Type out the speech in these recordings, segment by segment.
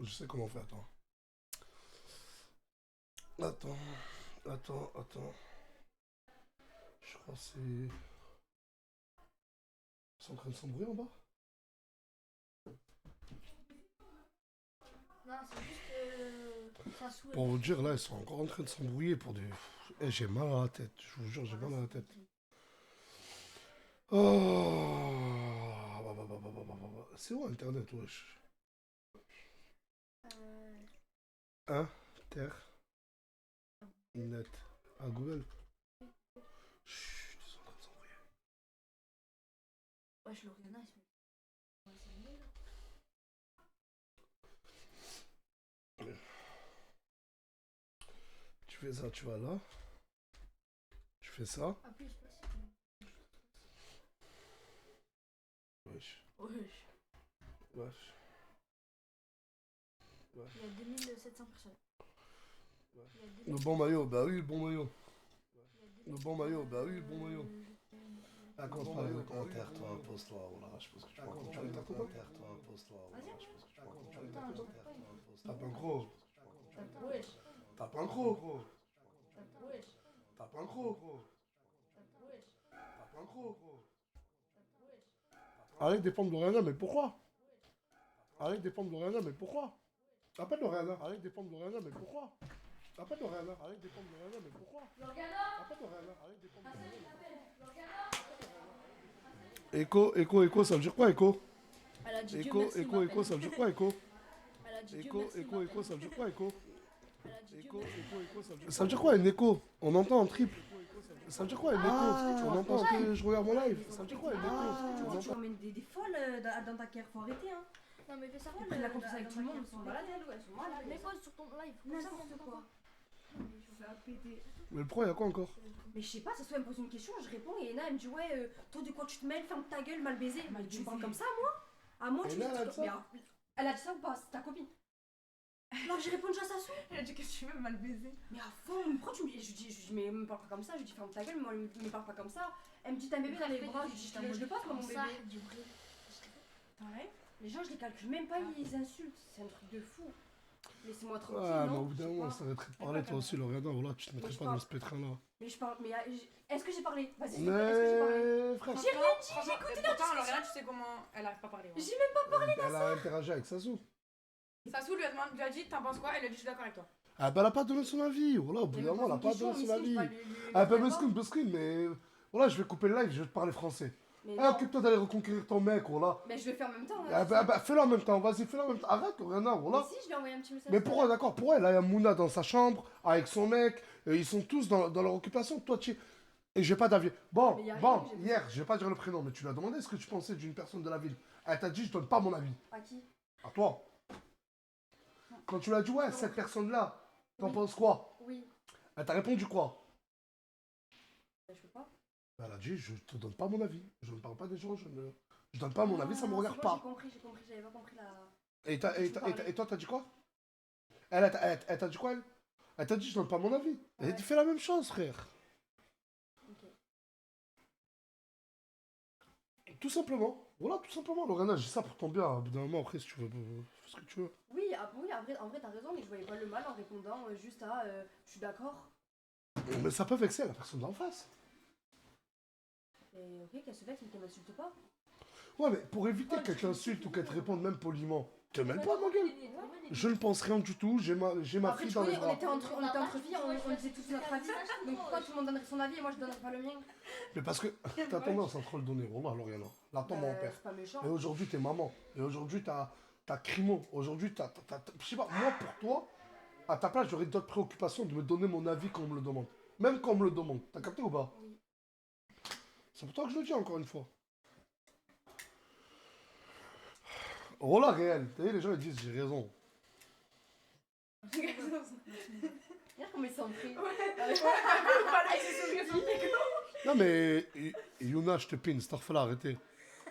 Je sais comment on fait, attends. Attends, attends. Je crois que c'est... Ils sont en train de s'embrouiller en bas. Non, c'est juste. Ça souhaite. Pour vous dire, là, ils sont encore en train de s'embrouiller pour des... Eh, j'ai mal à la tête, je vous jure, j'ai mal à la tête. Oh, c'est où Internet, wesh? Hein? Terre? Net? À Google? Chut, ils sont en train de s'embrouiller. Wesh, Loriana, il se met. Ouais, c'est mieux, là. Tu fais ça, tu vas là. Tu fais ça. Appuie, je sais pas si. Wesh, Wesh. wesh, wesh. Il y a 2700 personnes. Ouais. Il y a Le 2000. bon maillot, bah oui, le bon maillot. Il y a 2000. Le bon maillot, bah oui, le bon maillot. Ah, quand Bon tu parles maillot, de inter-toi, impose-toi, voilà, je pense que tu Ah, prends quand quand tu tu parles inter-toi, de impose-toi, voilà, je pense que tu prends quand tu Attends, inter-toi, attends. Tape un gros. Wesh. Tape un gros. Wesh. Tape un gros. Wesh. Tape un gros. Arrête de dépendre de Loriana, mais pourquoi? Arrête de dépendre de Loriana, mais pourquoi? Appelle Loriana. Arrête de dépendre de Loriana, mais pourquoi? Appelle Loriana. Arrête de dépendre de Loriana, mais pourquoi? Appelle Loriana. Arrête de dépendre de Loriana. Écho, ça veut dire quoi, écho? Elle a dit Dieu Écho, merci, écho, m'appelle. écho, ça veut dire quoi, écho? Elle a dit Dieu Écho, merci, écho, m'appelle. écho, ça veut dire quoi, écho? Elle a dit Dieu Écho, merci. écho, ça veut dire quoi? Ça veut dire quoi, une écho? On entend en triple. Ça veut dire quoi, une écho? On entend que je regarde mon live. Ça veut dire quoi, une écho? On Tu entend- emmènes des folles dans ta carrière, faut arrêter hein. Non, mais fais ça. Ils prennent la confiance avec tout le monde, ils sont malades, elles sont malades. Mais pose sur ton live. Comme ça, on N'importe entend quoi. pas. Ça va péter. Mais le pro, il y a quoi encore? Mais je sais pas, ça se fait, elle me pose une question, je réponds et Ena elle me dit ouais, toi de quoi tu te mêles, ferme ta gueule, mal baisé. Mais tu parles comme ça à moi? À moi tu Ena, dis elle a dit ça? mais, elle a dit ça ou pas? C'est ta copine. Non, j'ai répondu à sa sou. Elle a dit qu'est-ce que tu veux mal baiser. Mais à fond, pourquoi tu me dis? Je lui dis, mais me parle pas comme ça, je lui dis ferme ta gueule, moi me parle pas comme ça. Elle me dit t'as un bébé dans les bras, je lui dis je le passe moi mon ça, bébé. du bruit. Les gens je les calcule même pas, ils insultent, c'est un truc de fou. Laissez-moi tranquille, Ah, mais non au bout d'un Je sais moment, pas. ça arrêterait de parler, toi aussi, Loriana. Voilà, tu te mettrais je pas dans parle. ce pétrin-là. Mais je parle, mais est-ce que j'ai parlé? Vas-y, s'il te plaît, est-ce que j'ai parlé? Mais, frère, J'ai rien dit, j'ai écouté la Pourtant, discussion. Loriana, tu sais comment elle arrive pas à parler. J'ai même elle a interagi avec Sassou. Sassou lui a dit t'en penses quoi? Elle a dit je suis d'accord avec toi. Ah, bah, elle a pas donné son avis. Voilà, au bout d'un moment, elle a pas donné son avis. Ah, pas mesquine, mais. Voilà, je vais couper le live, je vais te parler français. Ah, occupe-toi d'aller reconquérir ton mec, voilà. Mais je vais le faire en même temps. Ah, bah, fais-le en même temps, vas-y, fais-le en même temps. Arrête, Loriana, voilà. Mais si, je vais envoyer un petit message. Mais pourquoi, d'accord, pourquoi elle a Mouna dans sa chambre, avec son mec, ils sont tous dans leur occupation, toi tu... Et j'ai pas d'avis. Bon, Mais y a rien bon, que j'ai hier, je vais pas dire le prénom, mais tu lui as demandé ce que tu pensais d'une personne de la ville. Elle t'a dit, je donne pas mon avis. À qui? À toi. Quand tu lui as dit, ouais, cette personne-là, t'en Oui. penses quoi? Oui. Elle t'a répondu quoi? Je peux pas. Elle a dit, je te donne pas mon avis. Je ne parle pas des gens, je donne pas mon avis, ça me regarde pas. J'ai compris, j'avais pas compris la... Et toi, t'as dit quoi? Elle t'a dit quoi, elle? Elle t'a dit, je donne pas mon avis. Ouais. Elle fais la même chose, frère. Ok. Tout simplement. Voilà, tout simplement. Lorena, j'ai ça pour ton bien. Au bout d'un moment, après, si tu veux, fais ce que tu veux. Oui, en vrai, t'as raison, mais je voyais pas le mal en répondant juste à je suis d'accord. Mais ça peut vexer la personne d'en face. Et ok, qu'elle se vexe, mais qu'elle m'insulte pas. Ouais, mais pour éviter qu'elle t'insulte ou qu'elle te réponde même poliment, te mêle pas, ma gueule. Je ne pense rien du tout, j'ai ma Après, fille tu dans les connais, bras. on était entre filles, on disait tous notre avis. Donc pourquoi tout le monde donnerait son avis et moi je donnerais pas le mien? Mais parce que t'as tendance à trop le donner. Wallah, Loriana. Là, ton mon père. C'est pas méchant. Et aujourd'hui, t'es maman. Et aujourd'hui, t'as crimo. Aujourd'hui, je sais pas, moi, pour toi, à ta place, j'aurais d'autres préoccupations de me donner mon avis quand on me le demande. Même quand on me le demande. T'as capté ou pas? Oui. C'est pour toi que je le dis encore une fois. Oh là, réel. T'as vu, les gens ils disent j'ai raison. Regarde comment ils sont pris. Voilà, il s'est souvenu son techno. Non mais, Yuna, je te pine, Starfala, arrêtez.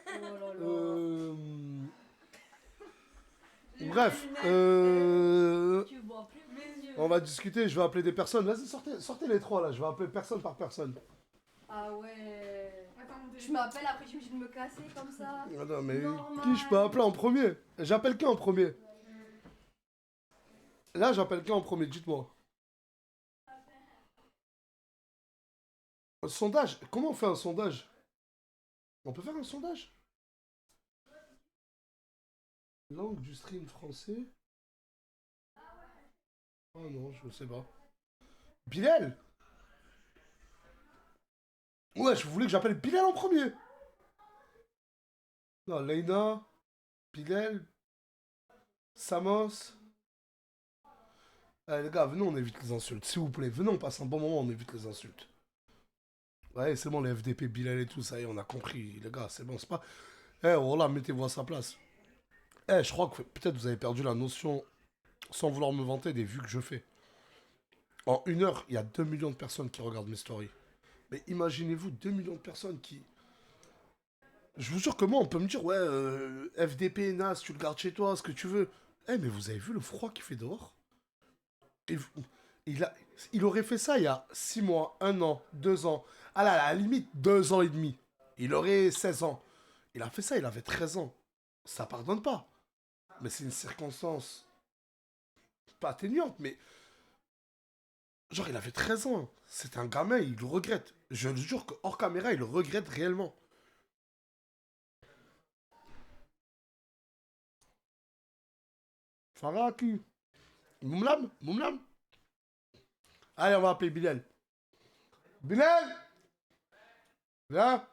Oh là là. Bref, Tu vois plus mes yeux. on va discuter, je vais appeler des personnes. Vas-y, sortez les trois là, je vais appeler personne par personne. Ah ouais. Attends, mon Tu téléphone. m'appelles après je suis obligée de me casser comme ça. Ah non mais, Normal. qui je peux appeler en premier? J'appelle qui en premier? Là, j'appelle qui en premier, dites-moi. Un sondage? Comment on fait un sondage? On peut faire un sondage? Langue du stream français? Oh non, je sais pas. Bilal? Ouais, je voulais que j'appelle Bilal en premier. Non, Leïna, Bilal, Samos. Allez, les gars, venez, on évite les insultes, s'il vous plaît. Venez, on passe un bon moment, on évite les insultes. Ouais, c'est bon, les FDP, Bilal et tout, ça y est, on a compris. Les gars, c'est bon, c'est pas... Eh, voilà, mettez-vous à sa place. Eh, je crois que peut-être vous avez perdu la notion, sans vouloir me vanter, des vues que je fais. En 1 heure, il y a 2 millions de personnes qui regardent mes stories. Mais imaginez-vous, 2 millions de personnes qui... Je vous jure que moi, on peut me dire, ouais, FDP, NAS, tu le gardes chez toi, ce que tu veux. Eh, mais vous avez vu le froid qu'il fait dehors? Et il aurait fait ça il y a 6 mois, 1 an, 2 ans. À la limite, 2 ans et demi. Il aurait 16 ans. Il a fait ça, il avait 13 ans. Ça pardonne pas. Mais c'est une circonstance pas atténuante, mais... Genre, il avait 13 ans. C'est un gamin, il le regrette. Je le jure que hors caméra, il le regrette réellement. Farah, qui? Moumlam? Moumlam? Allez, on va appeler Bilal. Bilal! Viens!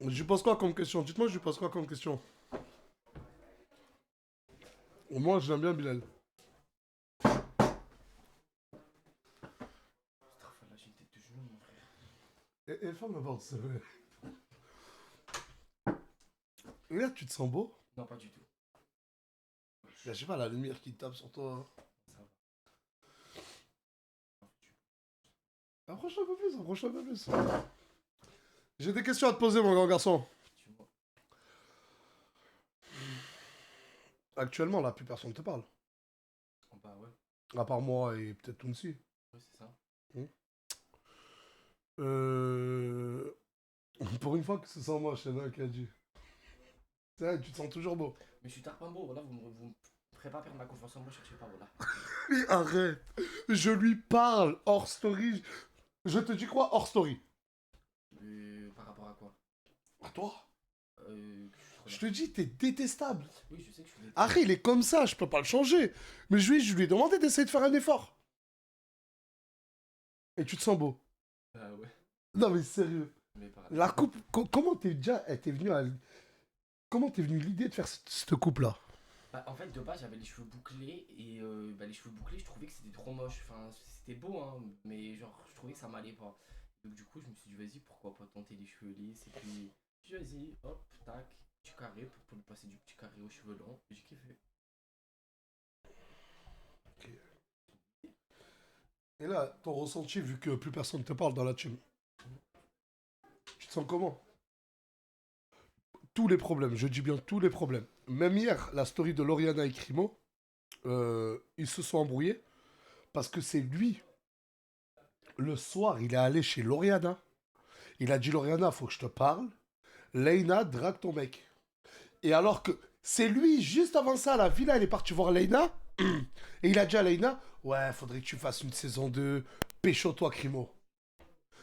Je lui pose quoi comme question? Dites-moi, je lui pose quoi comme question? Moi, je l'aime bien, Bilal. Et ferme la porte, c'est vrai. Regarde, tu te sens beau? Non, pas du tout. Je sais pas, la lumière qui tape sur toi. Ça va. Approche-toi un peu plus, approche-toi un peu plus. J'ai des questions à te poser, mon grand garçon. Tu vois. Actuellement, là, plus personne te parle. Bah ouais, À part moi et peut-être Tounsi. ouais, c'est ça. Pour une fois que ce soit moi, Shana, qui a dit. C'est vrai, tu te sens toujours beau. Mais je suis tarpambo, voilà, vous me ferez pas perdre ma confiance en moi, cherchez pas, voilà. Mais arrête. Je lui parle hors story. Je te dis quoi hors story? Par rapport à quoi? À toi. Que Je te dis, t'es détestable. Oui, je sais que je suis détestable. Harry, il est comme ça, je peux pas le changer. Mais je lui ai demandé d'essayer de faire un effort. Et tu te sens beau. Ah ouais. Non mais sérieux. Mais par La coupe, comment t'es déjà... t'es venu à... Comment t'es venu l'idée de faire cette coupe-là? Bah, en fait, de base, j'avais les cheveux bouclés et les cheveux bouclés, je trouvais que c'était trop moche. Enfin, c'était beau, hein, mais genre, je trouvais que ça m'allait pas. Donc, du coup, je me suis dit, vas-y, pourquoi pas tenter les cheveux lisses. Et puis, vas-y, hop, tac, petit carré pour lui passer du petit carré aux cheveux longs. J'ai kiffé. Ok. Et là, ton ressenti, vu que plus personne te parle dans la team, tu te sens comment? Tous les problèmes, je dis bien tous les problèmes. Même hier, la story de Lauriana et Crimo, ils se sont embrouillés parce que c'est lui. Le soir, il est allé chez Lauriana. Il a dit, Lauriana, faut que je te parle. Leïna, drague ton mec. Et alors que c'est lui, juste avant ça, à la villa, il est parti voir Leïna. Et il a dit à Leïna, ouais, faudrait que tu fasses une saison 2. Pécho-toi, Crimo.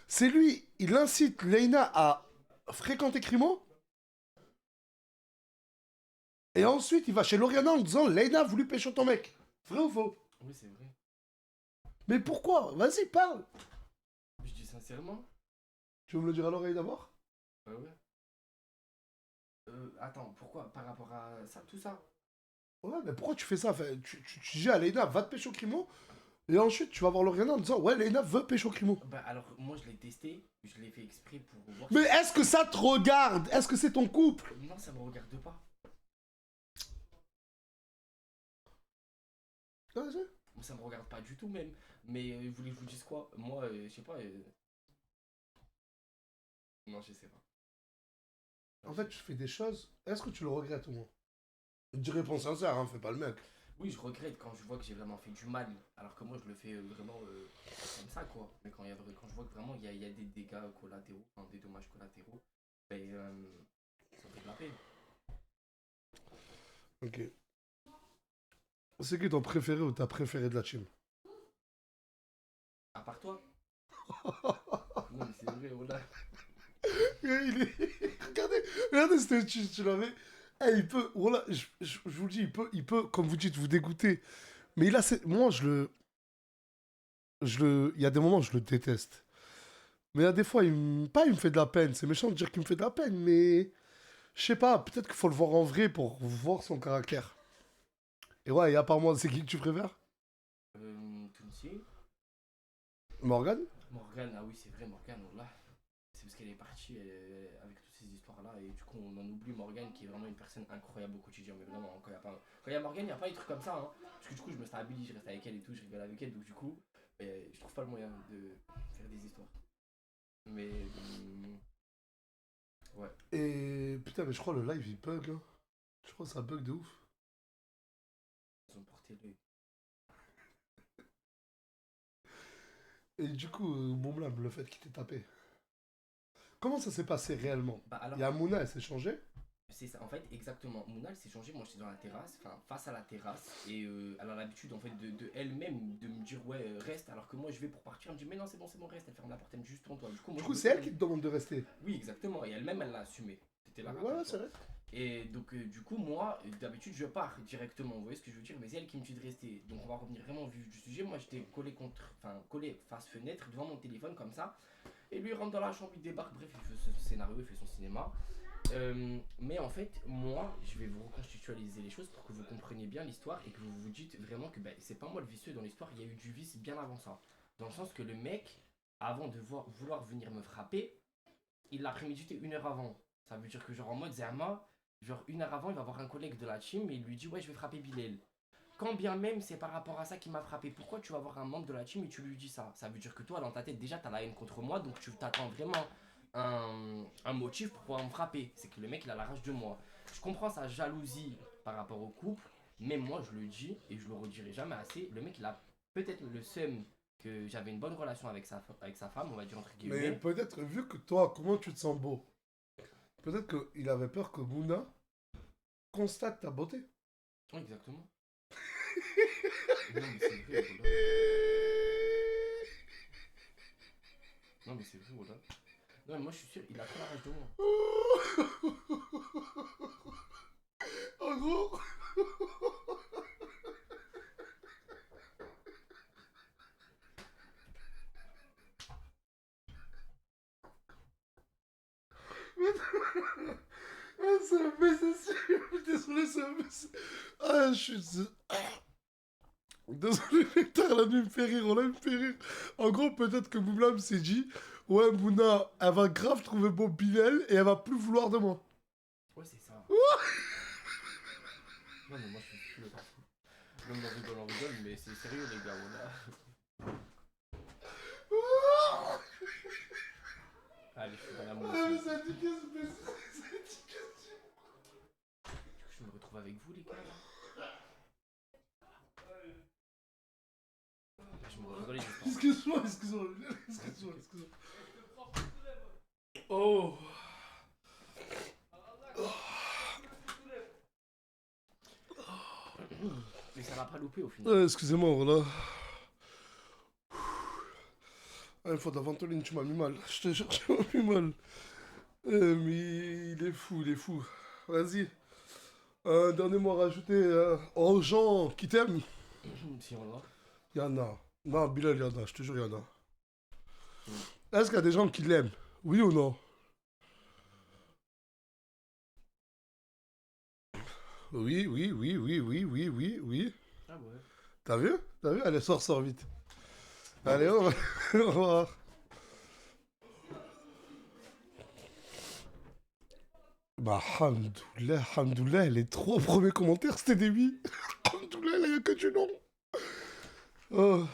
C'est lui, il incite Leïna à fréquenter Crimo. Et ensuite, il va chez Lauriana en disant, Leïna a voulu pécho ton mec. Vrai ou faux? Oui, c'est vrai. Mais pourquoi? Vas-y, parle. Je dis sincèrement. Tu veux me le dire à l'oreille d'abord? Ouais. Attends, pourquoi? Par rapport à ça, tout ça? Ouais, mais pourquoi tu fais ça? Enfin, tu dis à Leïna, va te pécho Crimo. Et ensuite, tu vas voir Lauriana en disant, ouais, Leïna veut pécho Crimo. Bah alors, moi, je l'ai testé. Je l'ai fait exprès pour voir... Mais est-ce que ça te regarde? Est-ce que c'est ton couple? Non, ça me regarde pas. Vas-y. Ça me regarde pas du tout même. Mais vous voulez que je vous dise quoi? Moi, je sais pas. Non, je sais pas. En fait, tu fais des choses. Est-ce que tu le regrettes au moins? Dis réponse sincère, hein, fais pas le mec. Oui, je regrette quand je vois que j'ai vraiment fait du mal. Alors que moi, je le fais vraiment comme ça, quoi. Mais quand je vois que vraiment il y a des dégâts collatéraux, enfin, des dommages collatéraux, ben, ça fait de la peine. Ok. C'est qui ton préféré ou ta préférée de la team? À part toi. Non, mais c'est vrai, voilà. Regardez, tu l'avais. Eh, il peut, voilà, je vous le dis, il peut, comme vous dites, vous dégoûter. Mais moi, il y a des moments, je le déteste. Mais il y a des fois, pas il me fait de la peine. C'est méchant de dire qu'il me fait de la peine, mais je sais pas, peut-être qu'il faut le voir en vrai pour voir son caractère. Et ouais, et à part moi, c'est qui que tu préfères? Tunisier. Morgane? Morgane, ah oui, c'est vrai, Morgane, là. C'est parce qu'elle est partie avec toutes ces histoires-là. Et du coup, on en oublie Morgane qui est vraiment une personne incroyable au quotidien. Mais vraiment, quand il y a Morgane, il n'y a pas des trucs comme ça. Hein. Parce que du coup, je me stabilise, je reste avec elle et tout, je rigole avec elle. Donc, du coup, je trouve pas le moyen de faire des histoires. Mais. Ouais. Et putain, mais je crois le live il bug. Hein. Je crois que ça bug de ouf. Ils ont porté l'œil. Et du coup, Moumlam, le fait qu'il t'ait tapé. Comment ça s'est passé réellement? Bah alors, Il y a Mouna, elle s'est changée. c'est ça, en fait, exactement. Mouna, elle s'est changée. Moi, j'étais dans la terrasse, enfin, face à la terrasse. Et elle a l'habitude, en fait, de elle-même de me dire, ouais, reste. Alors que moi, je vais pour partir. Elle me dit, mais non, c'est bon, reste. Elle ferme la porte, elle me dit juste tourne-toi. Du coup, moi, Du coup, c'est elle qui te demande de rester. Oui, exactement. Et elle-même, elle l'a assumé. T'étais là. Ouais, c'est vrai. Et donc, du coup, moi, d'habitude, je pars directement. Vous voyez ce que je veux dire? Mais c'est elle qui me dit de rester. Donc, on va revenir vraiment au vif du sujet. Moi, j'étais collé face fenêtre devant mon téléphone, comme ça. Et lui, il rentre dans la chambre, il débarque. Bref, il fait ce scénario, il fait son cinéma. Mais en fait, moi, je vais vous reconstitualiser les choses pour que vous compreniez bien l'histoire et que vous vous dites vraiment que c'est pas moi le vicieux dans l'histoire, il y a eu du vice bien avant ça. Dans le sens que le mec, avant de vouloir venir me frapper, il l'a prémédité 1 heure avant. Ça veut dire que genre en mode Zerma, genre 1 heure avant, il va voir un collègue de la team et il lui dit ouais je vais frapper Bilal. Quand bien même c'est par rapport à ça qu'il m'a frappé, pourquoi tu vas voir un membre de la team et tu lui dis ça? Ça veut dire que toi dans ta tête déjà t'as la haine contre moi, donc tu t'attends vraiment un motif pour pouvoir me frapper. C'est que le mec il a la rage de moi. Je comprends sa jalousie par rapport au couple, mais moi je le dis et je le redirai jamais assez. Le mec il a peut-être le seum que j'avais une bonne relation avec sa femme, on va dire entre guillemets. Mais peut-être, vu que toi, comment tu te sens beau, peut-être qu'il avait peur que Mouna constate ta beauté. Oui, exactement. Non mais c'est vrai, voilà. Non mais c'est vrai, voilà. Non mais moi je suis sûr, il a trop la rage de moi. En gros. C'est un message. Désolé, c'est un message. Ah, je suis. Désolé, Nectar, elle a dû me faire rire, on a me fait rire. En gros, peut-être que Moumlam s'est dit ouais, Mouna, elle va grave trouver beau Bilal et elle va plus vouloir de moi. Ouais, c'est ça. Non, mais moi je suis le parfait. Même on rigole, mais c'est sérieux, les gars, voilà. Allez, je suis dans la mousse. Ah, mais ça dit qu'est-ce que Du coup, je me retrouve avec vous, les gars. Je me rigole, Excuse-moi. Oh. Mais ça va pas louper au final. Excusez-moi, voilà. Une fois d'Aventoline, tu m'as mis mal. Je te jure, tu m'as mis mal. Mais il est fou. Vas-y. Un dernier mot à rajouter aux gens qui t'aiment. Si on l'a. Il y en a. Non, Bilal, il y en a. Je te jure, il y en a. Est-ce qu'il y a des gens qui l'aiment? Oui ou non? Oui. Ah ouais. T'as vu? Allez, sors vite. Allez, au revoir. Bah, Hamdoulah, les 3 premiers commentaires, c'était des oui. Hamdoulah, il n'y a que du non. Oh.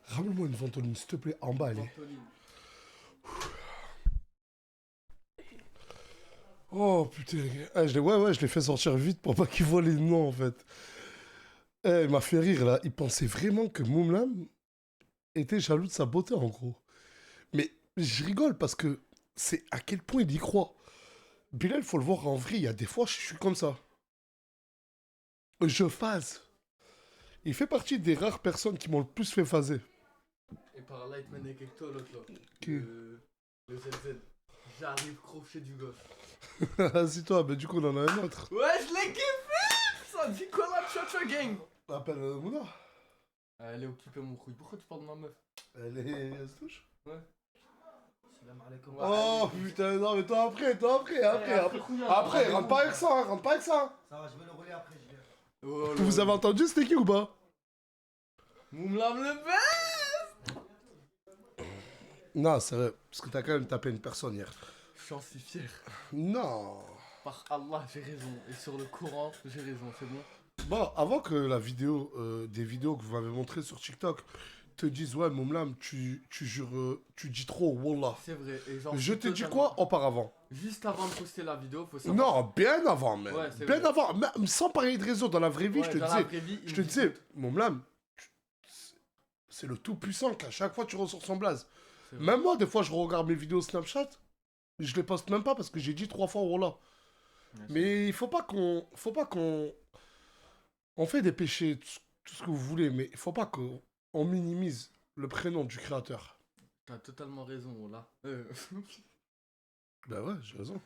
Ramène-moi une ventoline, s'il te plaît, en bas, allez. Oh, putain. Ah, je l'ai fait sortir vite pour pas qu'il voit les noms, en fait. Il m'a fait rire, là. Il pensait vraiment que Moumlam était jaloux de sa beauté, en gros. Mais je rigole parce que c'est à quel point il y croit. Bilal, faut le voir en vrai. Il y a des fois, je suis comme ça. je phase. Il fait partie des rares personnes qui m'ont le plus fait phaser. Et par là, il te mène avec toi, l'autre là. Qui Le ZZ. J'arrive crochet du gosse. C'est toi, mais du coup, on en a un autre. Ouais, je l'ai kiffé. Ça dit quoi la Cha-Cha Gang? Appelle Mouna. Elle est occupée, mon couille. Pourquoi tu parles de ma meuf? Elle se touche. Ouais. Salam alaikum. Oh putain, non, mais toi après. Après, rentre pas avec ça, hein, rentre pas avec ça. Ça va, je vais le rouler après, je viens. Oh, Vous avez entendu c'était qui ou pas? Moumlam le best. Non, c'est vrai, parce que t'as quand même tapé une personne hier. J'en suis fier. Non. Par Allah, j'ai raison. Et sur le Coran, j'ai raison, c'est bon. Bon, avant que la vidéo, des vidéos que vous m'avez montrées sur TikTok te disent ouais, Moumlam, tu jures, tu dis trop, Wallah. C'est vrai. Et genre, Je t'ai dit quoi auparavant? Juste avant de poster la vidéo, faut savoir. Non, bien avant, même. Ouais, c'est bien vrai. avant. Même sans parler de réseau, dans la vraie vie, Ouais, je te dans disais. la vraie vie, il Je me te dit disais, tout. Moumlam, c'est le tout puissant qu'à chaque fois tu ressors son blaze. C'est vrai. Même moi, des fois, je regarde mes vidéos Snapchat, je les poste même pas parce que j'ai dit 3 fois Wallah. Ouais, Mais il faut pas qu'on. On fait des péchés, tout ce que vous voulez, mais il faut pas qu'on minimise le prénom du créateur. T'as totalement raison, là. Bah ouais, j'ai raison.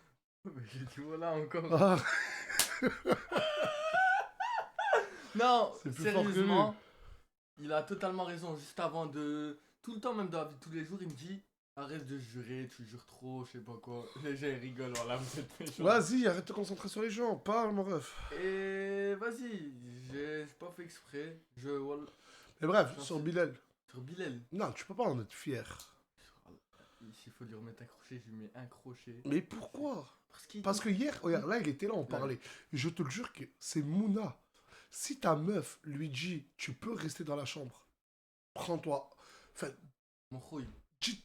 Mais j'ai dit voilà encore. Ah, Non, C'est plus fort que sérieusement, il a totalement raison. Juste avant de. Tout le temps, même dans la vie de tous les jours, il me dit arrête de jurer, tu jures trop, je sais pas quoi. Les gens ils rigolent, voilà, vous êtes méchants. vas-y, arrête de te concentrer sur les gens, parle mon ref. Et vas-y, j'ai pas fait exprès. Mais bref, J'en sur sais- Bilal. Sur Bilal. Non, tu peux pas en être fier. S'il faut lui remettre un crochet, je lui mets un crochet. Mais pourquoi? Parce Parce que hier, regarde, là, il était là, on parlait. Je te le jure que c'est Mouna. Si ta meuf lui dit, tu peux rester dans la chambre, prends-toi. Enfin, Mon rouille,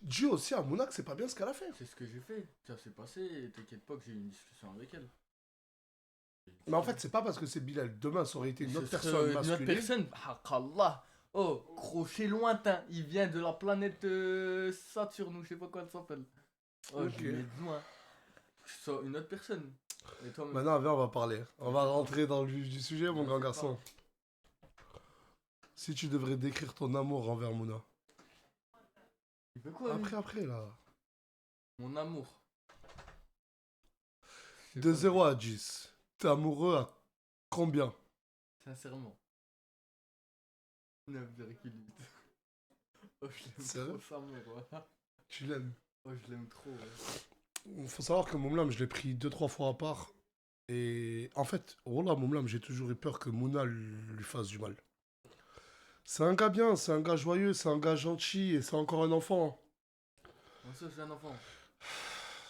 dis aussi à Mouna que c'est pas bien ce qu'elle a fait. c'est ce que j'ai fait. Ça s'est passé, et t'inquiète pas que j'ai eu une discussion avec elle. Mais en fait, c'est pas parce que c'est Bilal. Demain, ça aurait été une autre Ce serait personne une autre masculine. personne, Allah. Oh, crochet lointain, il vient de la planète Saturne ou je sais pas quoi elle s'appelle. Oh, Ok. je lui mets de loin. Ça, une autre personne. Et toi, Maintenant, viens, on va parler. On va rentrer dans le vif du sujet, mon grand garçon. Si tu devrais décrire ton amour envers Mouna. il veut quoi lui Après, là. Mon amour. Je sais De pas, 0 à 10. T'es amoureux à combien? Sincèrement. 9,8. Oh, je l'aime Sérieux trop sa mère, voilà. Tu l'aimes? Oh, je l'aime trop. Ouais. Faut savoir que Moumlam, je l'ai pris 2-3 fois à part. Et en fait, voilà, Moumlam, j'ai toujours eu peur que Mouna lui fasse du mal. C'est un gars bien, c'est un gars joyeux, c'est un gars gentil et c'est encore un enfant. Moi, ça, c'est un enfant.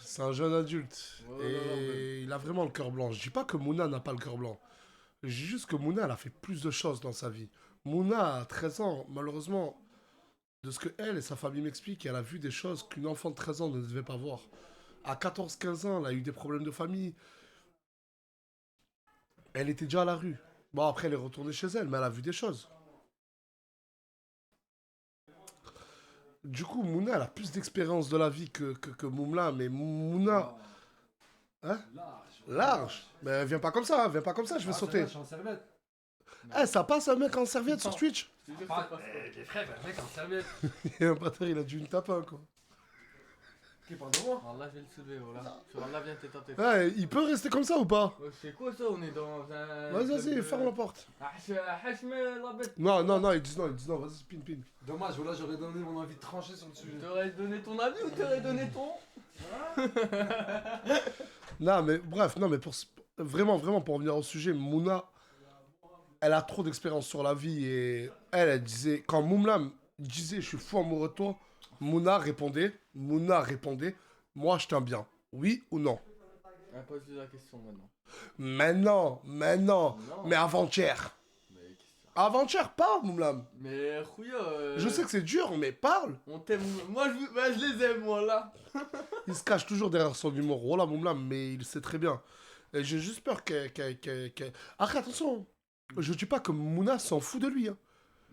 C'est un jeune adulte. Ouais, et ouais. il a vraiment le cœur blanc. Je dis pas que Mouna n'a pas le cœur blanc. Je dis juste que Mouna, elle a fait plus de choses dans sa vie. Mouna, à 13 ans, malheureusement, de ce que elle et sa famille m'expliquent, elle a vu des choses qu'une enfant de 13 ans ne devait pas voir. À 14-15 ans, elle a eu des problèmes de famille. Elle était déjà à la rue. Bon, après, elle est retournée chez elle, mais elle a vu des choses. Du coup, Mouna, elle a plus d'expérience de la vie que Moumla, mais Mouna... Hein? Large. Mais viens pas comme ça, je vais sauter. Je suis en serviette. Eh, ça passe un mec en serviette sur Twitch? Je te jure que ça passe pas. Les frères, un mec en serviette. Et un bâtard, il a dû une tape un, quoi. Qui parle de moi? Allah, je vais le soulever, voilà. Sur Allah, viens tête à tête. Ouais, il peut rester comme ça ou pas? C'est quoi ça? On est dans un. Vas-y, ferme la porte. Hachme la bête. Non, ils disent non, vas-y, spin. Dommage, voilà, j'aurais donné mon avis tranché sur le sujet. T'aurais donné ton avis ou t'aurais donné ton? Non, mais bref, non, mais vraiment, pour revenir au sujet, Mouna, elle a trop d'expérience sur la vie et elle disait, quand Moumlam disait je suis fou amoureux de toi, Mouna répondait, moi je t'aime bien, oui ou non? Pose-lui la question maintenant. Maintenant, Non. mais avant-hier. Mais qu'est-ce que Avant-hier, parle, Moumlam. Mais Khouya, Je sais que c'est dur, mais parle. on t'aime. Moi, je les aime, moi, là. Il se cache toujours derrière son humour. Voilà, Moumlam, mais il sait très bien. Et j'ai juste peur qu'elle... Après, attention. Je dis pas que Mouna s'en fout de lui. Hein.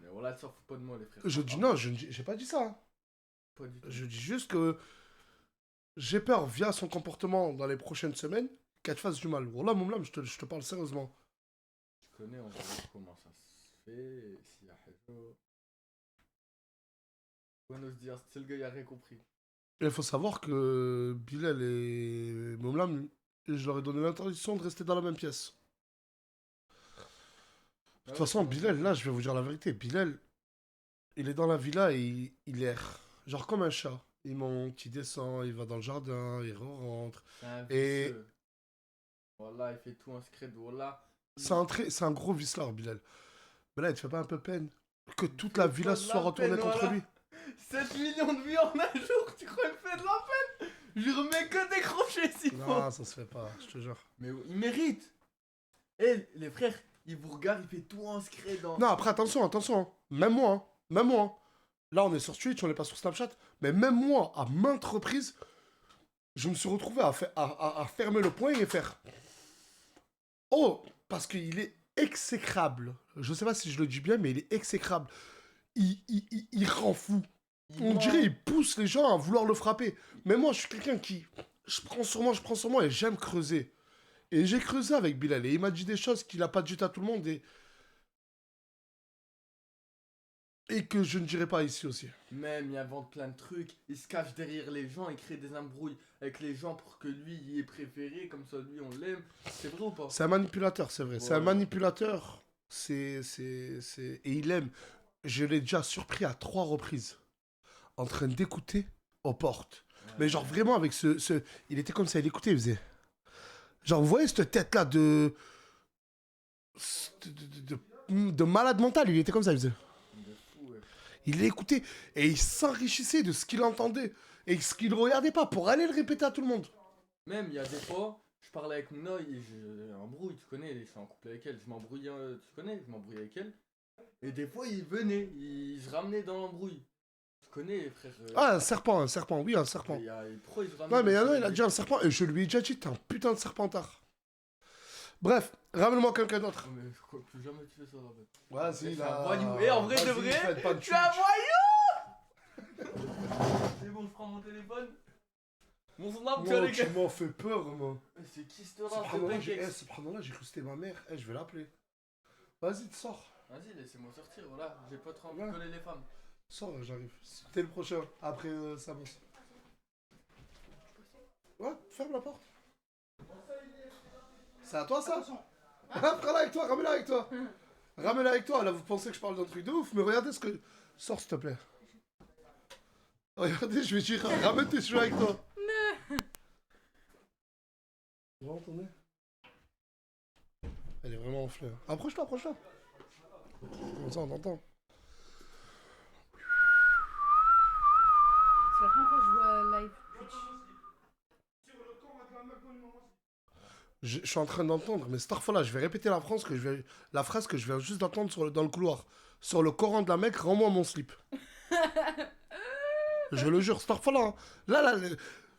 Mais voilà, elle s'en fout pas de moi, les frères. Je dis non, j'ai pas dit ça. Hein. Pas du tout. Je dis juste que j'ai peur, via son comportement dans les prochaines semaines, qu'elle te fasse du mal. Voilà, Moumlam, je te parle sérieusement. se connaît, on va voir comment ça se fait, s'il y a Hejo. Buenos dias, c'est le gars, il a rien compris. Il faut savoir que Bilal et Momlam, je leur ai donné l'interdiction de rester dans la même pièce. De toute façon, Bilal, là, je vais vous dire la vérité. Bilal, il est dans la villa et il erre. Genre comme un chat. Il monte, il descend, il va dans le jardin, il rentre. C'est un Et- vicieux. Voilà, il fait tout en scred, voilà. C'est un gros vicelard, Bilal. Mais là, il te fait pas un peu peine que toute la villa pas de soit la retournée peine, contre voilà. lui. 7 millions de vues en un jour, tu crois qu'il me fait de la peine? Je lui remets que des crochets s'il faut. Non, ça se fait pas, je te jure. Mais il mérite. Et les frères, il vous regarde, il fait tout en scred. Non, après, attention, attention. Hein. Même moi, hein. Même moi. Hein. Là, on est sur Twitch, on n'est pas sur Snapchat. Mais même moi, à maintes reprises, je me suis retrouvé à fermer le poing et faire... Oh, parce qu'il est exécrable. Je sais pas si je le dis bien, mais il est exécrable. Il rend fou. On dirait il pousse les gens à vouloir le frapper. Mais moi, je suis quelqu'un qui... Je prends sur moi et j'aime creuser. Et j'ai creusé avec Bilal. Et il m'a dit des choses qu'il a pas dit à tout le monde. Et que je ne dirai pas ici aussi. Même, il invente plein de trucs. Il se cache derrière les gens, il crée des embrouilles avec les gens pour que lui y ait préféré. Comme ça, lui, on l'aime. C'est vrai ou pas? C'est un manipulateur, c'est vrai. C'est un Voilà. manipulateur. Et il aime. Je l'ai déjà surpris à 3 reprises. En train d'écouter aux portes. Mais genre vraiment avec il était comme ça, il écoutait, il faisait... Genre, vous voyez cette tête-là de malade mental, il était comme ça, il faisait... De fou, ouais. Il écoutait et il s'enrichissait de ce qu'il entendait et ce qu'il regardait pas pour aller le répéter à tout le monde. Même, il y a des fois, je parlais avec Mona et je embrouille, tu connais, je suis en couple avec elle, je m'embrouille, tu connais, je m'embrouille avec elle. Et des fois, il venait, il se ramenait dans l'embrouille. Tu connais, frère. Ah, un serpent, oui, un serpent. Pourquoi il se ramenait Ouais, mais il y en a, dans il a dit un serpent et je lui ai déjà dit, t'es un putain de serpentard. Bref, ramène-moi quelqu'un d'autre. Oh, mais je crois que plus jamais tu fais ça, Robert. Vas-y, C'est un voyou. Et en vrai de vrai, tu es un voyou. C'est bon, je prends mon téléphone. Mon snap, tu as Moi, les tu gars. m'en fais peur, moi. C'est qui ce race de Benkex? Subhanallah, j'ai cru que c'était ma mère. Je vais l'appeler. Vas-y, tu sors. Vas-y, laissez-moi sortir, voilà. J'ai pas trop envie Ouais. de coller les femmes. Sors, j'arrive. T'es le prochain. Après, ça bosse. Ouais, ferme la porte. C'est à toi, ça? Ah, prends-la avec toi, ramène-la avec toi. Ramène-la avec toi. Là, vous pensez que je parle d'un truc de ouf, mais regardez ce que... Sors, s'il te plaît. Regardez, je vais dire, ramène tes cheveux avec toi. Tu vas tourner? Elle est vraiment enflée. Approche-toi, approche-toi. Comme ça, on t'entend. C'est la première fois que je vois live Twitch. Je suis en train d'entendre, mais cette fois-là, je vais répéter la phrase que je viens juste d'entendre dans le couloir. Sur le Coran de la Mecque, rends-moi mon slip. Je le jure, cette fois-là. Hein. Là,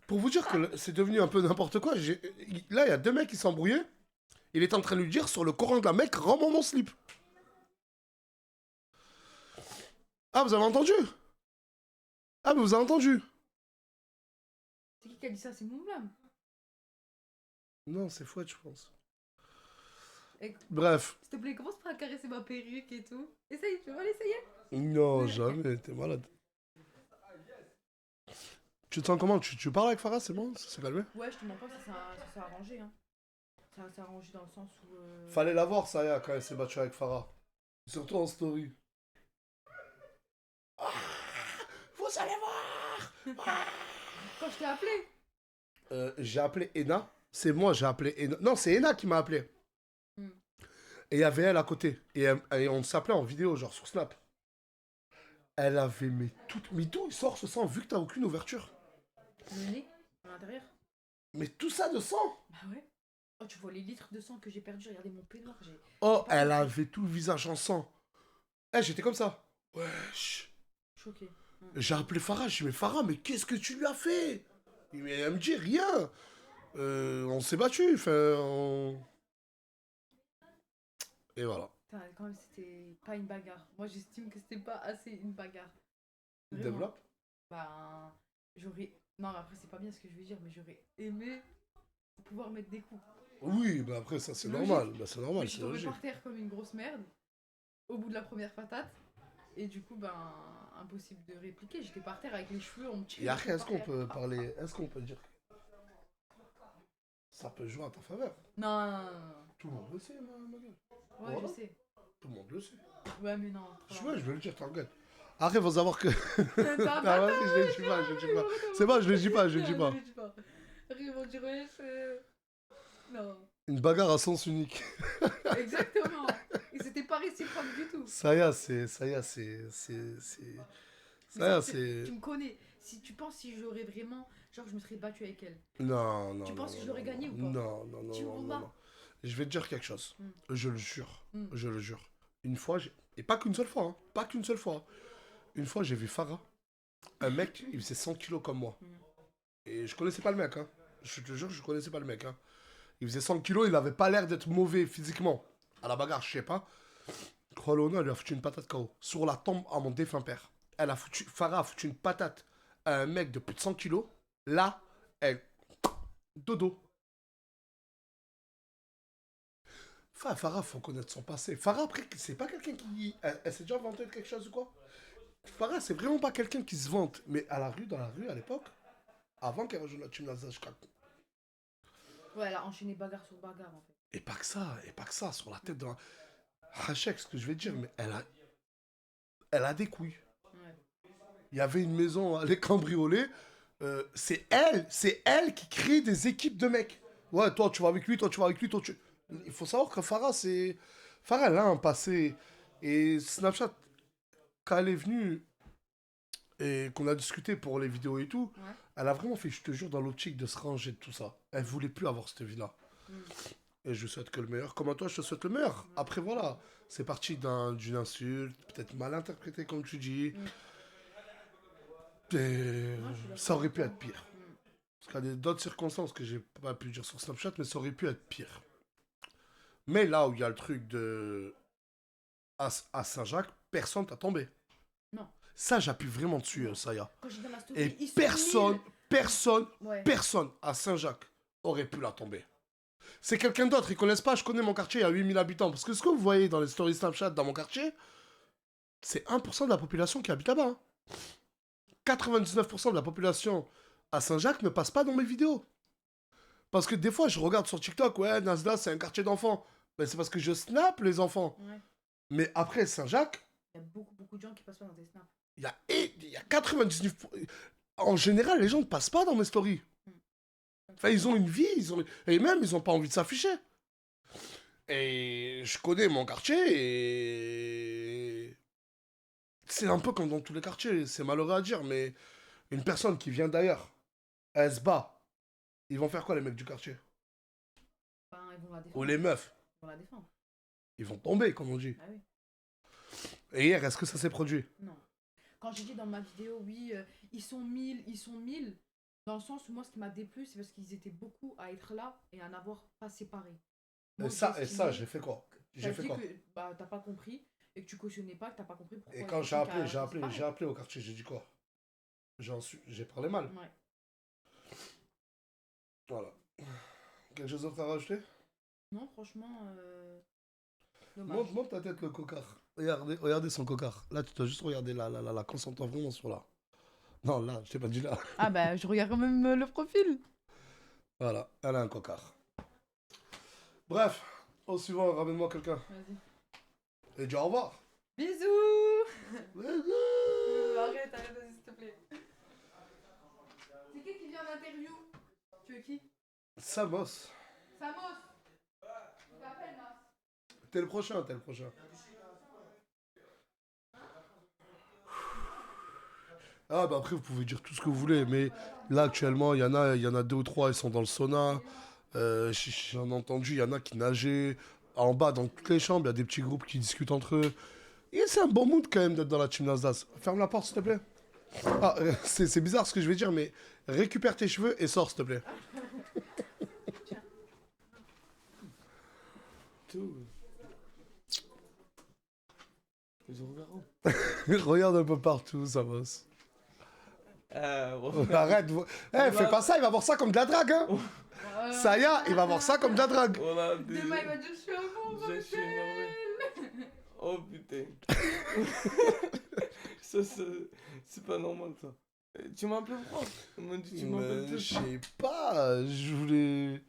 pour vous dire que c'est devenu un peu n'importe quoi, là, il y a 2 mecs qui s'embrouillaient. Il est en train de lui dire sur le Coran de la Mecque, rends-moi mon slip. Ah, vous avez entendu? Ah, mais vous avez entendu? C'est qui a dit ça? C'est mon blâme. Non, c'est Fouad, je pense. Et- Bref. S'il te plaît, commence par caresser ma perruque et tout. Essaye, tu vas l'essayer? Non, jamais, t'es malade. Tu te sens comment? Tu parles avec Farah, c'est bon? Ça s'est calmé? Ouais, je te mens pas, ça s'est arrangé. Hein. Ça s'est arrangé dans le sens où. Fallait la voir, ça y est, quand elle s'est battue avec Farah. Surtout en story. Ah, vous allez voir! Quand je t'ai appelé. J'ai appelé Ena. C'est moi, j'ai appelé Ena. Non, c'est Ena qui m'a appelé. Hmm. Et il y avait elle à côté. Et on s'appelait en vidéo, genre sur Snap. Elle avait mis tout. Mais d'où il sort ce sang, vu que t'as aucune ouverture? Le nez, à l'intérieur. Mais tout ça de sang? Bah ouais. Oh, tu vois les litres de sang que j'ai perdu. Regardez mon peignoir. Oh, elle avait tout le visage en sang. Eh, j'étais comme ça. Wesh. Choqué. J'ai appelé Farah, j'ai dit, mais Farah, mais qu'est-ce que tu lui as fait? Mais elle me dit, rien. On s'est battu, Et voilà. Putain, quand même, c'était pas une bagarre. Moi, j'estime que c'était pas assez une bagarre. Vraiment. Développe. Bah, j'aurais... Non, mais après, c'est pas bien ce que je veux dire, mais j'aurais aimé pouvoir mettre des coups. Oui, bah après, ça, c'est Logique. normal. Bah, c'est Mais normal, je c'est suis tombée logique. par terre comme une grosse merde, au bout de la première patate. Et du coup, ben, impossible de répliquer. J'étais par terre avec les cheveux, on me tirait. Et après, est-ce par qu'on terre. peut parler... Est-ce qu'on peut dire... Ça peut jouer à ta faveur. Non, non, non, non. Tout le monde le sait, ma gueule. Ouais, Voilà. je sais. Tout le monde le sait. Ouais, mais non. Je veux le dire, t'inquiète. Après, faut savoir que... T'as Ah, vas-y, je le dis pas, je le dis pas. C'est bon, je le dis pas, je le dis pas. Après, ils vont dire, ouais, non. Une bagarre à sens unique. Exactement. Et c'était pas réciproque du tout. Ça y est, c'est... Ça y est, Tu me connais. Si tu penses si j'aurais vraiment... Genre, je me serais battue avec elle. Non, non, Tu non, penses non, que je l'aurais non, gagné ou pas? Non, non, non, Tu non, vois non, pas? non. Je vais te dire quelque chose. Je le jure. Je le jure. Une fois, et pas qu'une seule fois, hein. Pas qu'une seule fois. Une fois, j'ai vu Farah. Un mec, il faisait 100 kilos comme moi. Et je connaissais pas le mec, hein. Je te jure, je connaissais pas le mec, hein. Il faisait 100 kilos, il avait pas l'air d'être mauvais physiquement. À la bagarre, je sais pas. Krolona lui a foutu une patate KO. Sur la tombe à mon défunt père. Farah a foutu une patate à un mec de plus de 100 kilos. Là, elle... Dodo. Farah, faut connaître son passé. Farah, après, c'est pas quelqu'un qui... Elle s'est déjà vantée de quelque chose ou quoi? Farah, c'est vraiment pas quelqu'un qui se vante. Mais à la rue, dans la rue, à l'époque, avant qu'elle rejoigne la team Lazare, Ouais, elle a enchaîné bagarre sur bagarre, en fait. et pas que ça, sur la tête d'un... Hachek, ce que je vais te dire, mais elle a des couilles. Ouais. Il y avait une maison, elle est cambriolée. C'est elle qui crée des équipes de mecs. Ouais, toi, tu vas avec lui, toi, tu vas avec lui, toi, tu... Il faut savoir que Farah, elle a un passé. Et Snapchat, quand elle est venue et qu'on a discuté pour les vidéos et tout, Ouais. elle a vraiment fait, je te jure, dans l'optique de se ranger de tout ça. Elle voulait plus avoir cette vie-là. Et je lui souhaite que le meilleur. Comme à toi, je te souhaite le meilleur. Après, voilà, c'est parti d'une insulte, peut-être mal interprétée, comme tu dis. Et ça aurait pu être pire. Parce qu'il y a d'autres circonstances que j'ai pas pu dire sur Snapchat, mais ça aurait pu être pire. Mais là où il y a le truc de... À Saint-Jacques, personne t'a tombé. Non. Ça, j'appuie vraiment dessus, Saya. Quand j'ai dans ma story, Et ils sont personne à Saint-Jacques aurait pu la tomber. C'est quelqu'un d'autre, ils connaissent pas, je connais mon quartier, il y a 8000 habitants. Parce que ce que vous voyez dans les stories Snapchat dans mon quartier, c'est 1% de la population qui habite là-bas. 99% de la population à Saint-Jacques ne passe pas dans mes vidéos. Parce que des fois, je regarde sur TikTok, ouais, Nasdaq, c'est un quartier d'enfants. Mais c'est parce que je snap les enfants. Ouais. Mais après Saint-Jacques, Il y a beaucoup de gens qui passent pas dans tes snaps. il y a 99%. En général, les gens ne passent pas dans mes stories. Enfin, ils ont une vie, et même, ils n'ont pas envie de s'afficher. Et je connais mon quartier, et... C'est un peu comme dans tous les quartiers, c'est malheureux à dire, mais une personne qui vient d'ailleurs, elle se bat. Ils vont faire quoi, les mecs du quartier? Enfin, ils vont la défendre. Ou les meufs? Ils vont la défendre. Ils vont tomber, comme on dit. Ah oui. Et hier, est-ce que ça s'est produit? Non. Quand j'ai dit dans ma vidéo, oui, ils sont 1000, dans le sens où moi, ce qui m'a déplu, c'est parce qu'ils étaient beaucoup à être là et à n'avoir pas séparé. Moi, Et ça, estimé- j'ai fait quoi? t'as J'ai fait dit quoi? que bah, t'as pas compris et que tu cautionnais pas, que t'as pas compris pourquoi. Et quand il j'ai y a quelqu'un qui a appelé séparé. au quartier, j'ai dit quoi? J'ai parlé mal. Ouais. Voilà. Quelque chose d'autre à rajouter? Non, franchement, dommage. Monte ta tête, le cocard. Regardez son cocard. Là, tu dois juste regarder là, concentre vraiment sur là. Non, là, je t'ai pas dit là. Ah bah, je regarde quand même le profil. Voilà, elle a un cocard. Bref, au suivant, ramène-moi quelqu'un. Vas-y. Et dis au revoir. Bisous. Bisous. Arrête, s'il te plaît. C'est qui vient en interview? Tu veux qui? Samos. Samos. Je t'appelle, Nas. T'es le prochain. Ah bah après vous pouvez dire tout ce que vous voulez, mais là actuellement il y en a 2 ou 3, ils sont dans le sauna. J'en ai entendu, il y en a qui nageaient. En bas dans toutes les chambres, il y a des petits groupes qui discutent entre eux. Et c'est un bon mood quand même d'être dans la team Nasdaq. Ferme la porte s'il te plaît. Ah, c'est bizarre ce que je vais dire, mais récupère tes cheveux et sors s'il te plaît. Tout. Regarde un peu partout, ça bosse. Arrête, fais pas ça, il va voir ça comme de la drague, hein. Saya, il va voir ça comme de la drague. Voilà, Demain, il va dire je suis un bon Je suis énervé. Oh putain. Ça, c'est pas normal ça. Tu m'appelles pourquoi? On m'a dit tu m'appelles Mais tout. je sais pas, je voulais...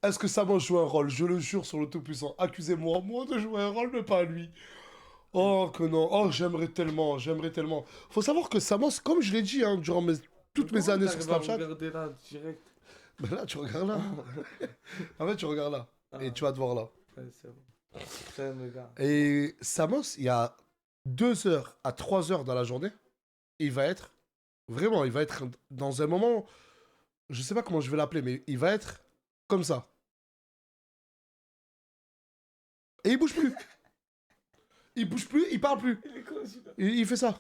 Est-ce que Samos joue un rôle? Je le jure sur le Tout-Puissant. Accusez-moi, moi, de jouer un rôle, mais pas lui. Oh, que non. Oh, j'aimerais tellement, j'aimerais tellement. Faut savoir que Samos, comme je l'ai dit, hein, durant toutes mes années sur Snapchat... Regarder là, direct. Ben là, tu regardes là. En fait, tu regardes là. Et tu vas te voir là. Ouais, c'est bon. C'est un gars. Et Samos, il y a 2 heures à 3 heures dans la journée, il va être... Vraiment, il va être dans un moment... Je sais pas comment je vais l'appeler, mais il va être comme ça. Et il bouge plus. Il bouge plus, il parle plus. Il est con celui-là. Il fait ça.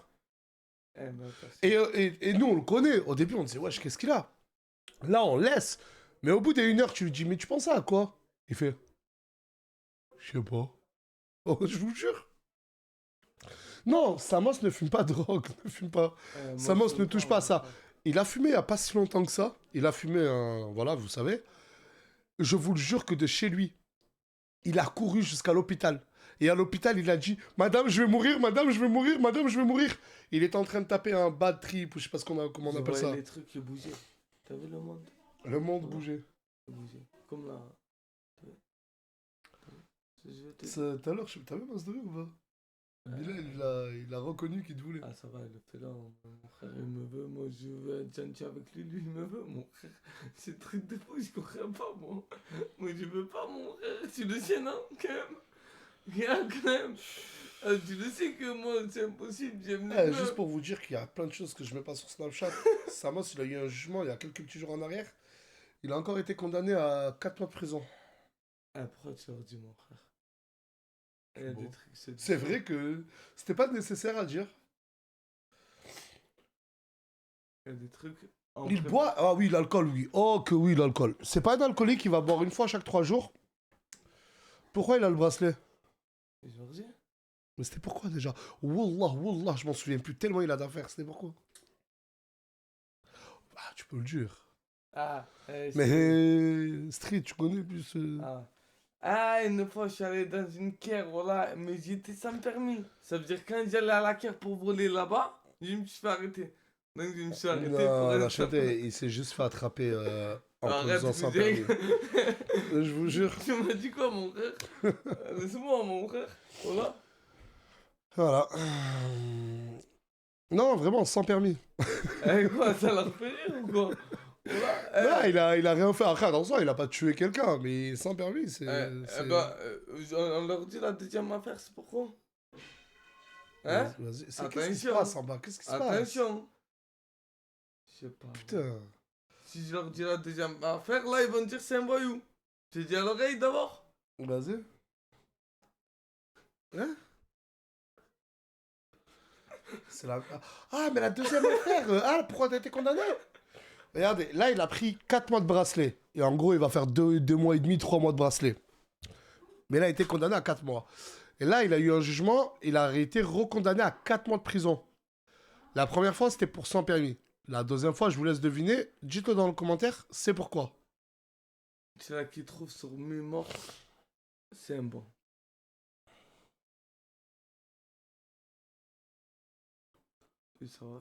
Eh, mais Et nous, on le connaît. Au début, on disait, wesh, qu'est-ce qu'il a? Là, on laisse. Mais au bout d'une heure, tu lui dis, mais tu penses à quoi? Il fait, je sais pas. Oh, je vous jure. Non, Samos ne fume pas de drogue, ne fume pas. Samos ne touche pas à ça. Il a fumé il n'y a pas si longtemps que ça. Il a fumé, voilà, vous savez. Je vous le jure que de chez lui, il a couru jusqu'à l'hôpital. Et à l'hôpital, il a dit, madame, je vais mourir, madame, je vais mourir, madame, je vais mourir. Il est en train de taper un bad trip, ou je sais pas comment on appelle ça. Les trucs qui bougeaient. T'as vu le monde? Le monde bougeait. Comme là. Tout à l'heure, t'as vu ma story ou pas? Bilal, il a reconnu qu'il te voulait. Ah, ça va, il le fait là. Mon frère, il me veut. Moi, je veux être gentil avec lui. Lui, il me veut, mon frère. C'est le truc de fou, je comprends pas, moi. Moi, je veux pas, mon frère. Tu le sais, non? Quand même. Regarde, quand même. Tu le sais que moi, c'est impossible. J'aime les Juste pour vous dire qu'il y a plein de choses que je mets pas sur Snapchat. Samos, il a eu un jugement il y a quelques petits jours en arrière. Il a encore été condamné à 4 mois de prison. Ah, pourquoi tu leur dis, mon frère? Il y a des trucs, c'est vrai que c'était pas nécessaire à dire. Il y a des trucs. Il boit. Ah oui, l'alcool, oui. Oh, que oui, l'alcool. C'est pas un alcoolique qui va boire une fois chaque 3 jours. Pourquoi il a le bracelet? Mais c'était pourquoi déjà? Wallah, je m'en souviens plus tellement il a d'affaires. C'était pourquoi? Ah, tu peux le dire. Mais Street, tu connais plus. Une fois, je suis allé dans une caire, voilà, mais j'étais sans permis. Ça veut dire quand j'allais à la caire pour voler là-bas, je me suis fait arrêter. Donc je me suis arrêté pour la chanter, il s'est juste fait attraper en posant sans permis. Je vous jure. Tu m'as dit quoi, mon frère? Laisse-moi, mon frère. Voilà. Non, vraiment, sans permis. Quoi, ça l'a fait rire ou quoi? Là, il a rien fait. Après, attention, il a pas tué quelqu'un, mais sans permis, c'est... on leur dit la deuxième affaire, c'est pourquoi? Hein? Vas-y, qu'est-ce qui se passe en bas? Qu'est-ce qui se passe? Attention. Je sais pas. Putain. Si je leur dis la deuxième affaire, là, ils vont dire c'est un voyou. Tu dis à l'oreille d'abord? Vas-y. Hein? C'est la... Ah, mais la deuxième affaire. Pourquoi t'as été condamné? Regardez, là, il a pris 4 mois de bracelet. Et en gros, il va faire 2 mois et demi, 3 mois de bracelet. Mais là, il a été condamné à 4 mois. Et là, il a eu un jugement. Il a été recondamné à 4 mois de prison. La première fois, c'était pour sans permis. La deuxième fois, je vous laisse deviner. Dites-le dans le commentaire, c'est pourquoi. C'est là qu'il trouve sur mémoire. C'est un bon.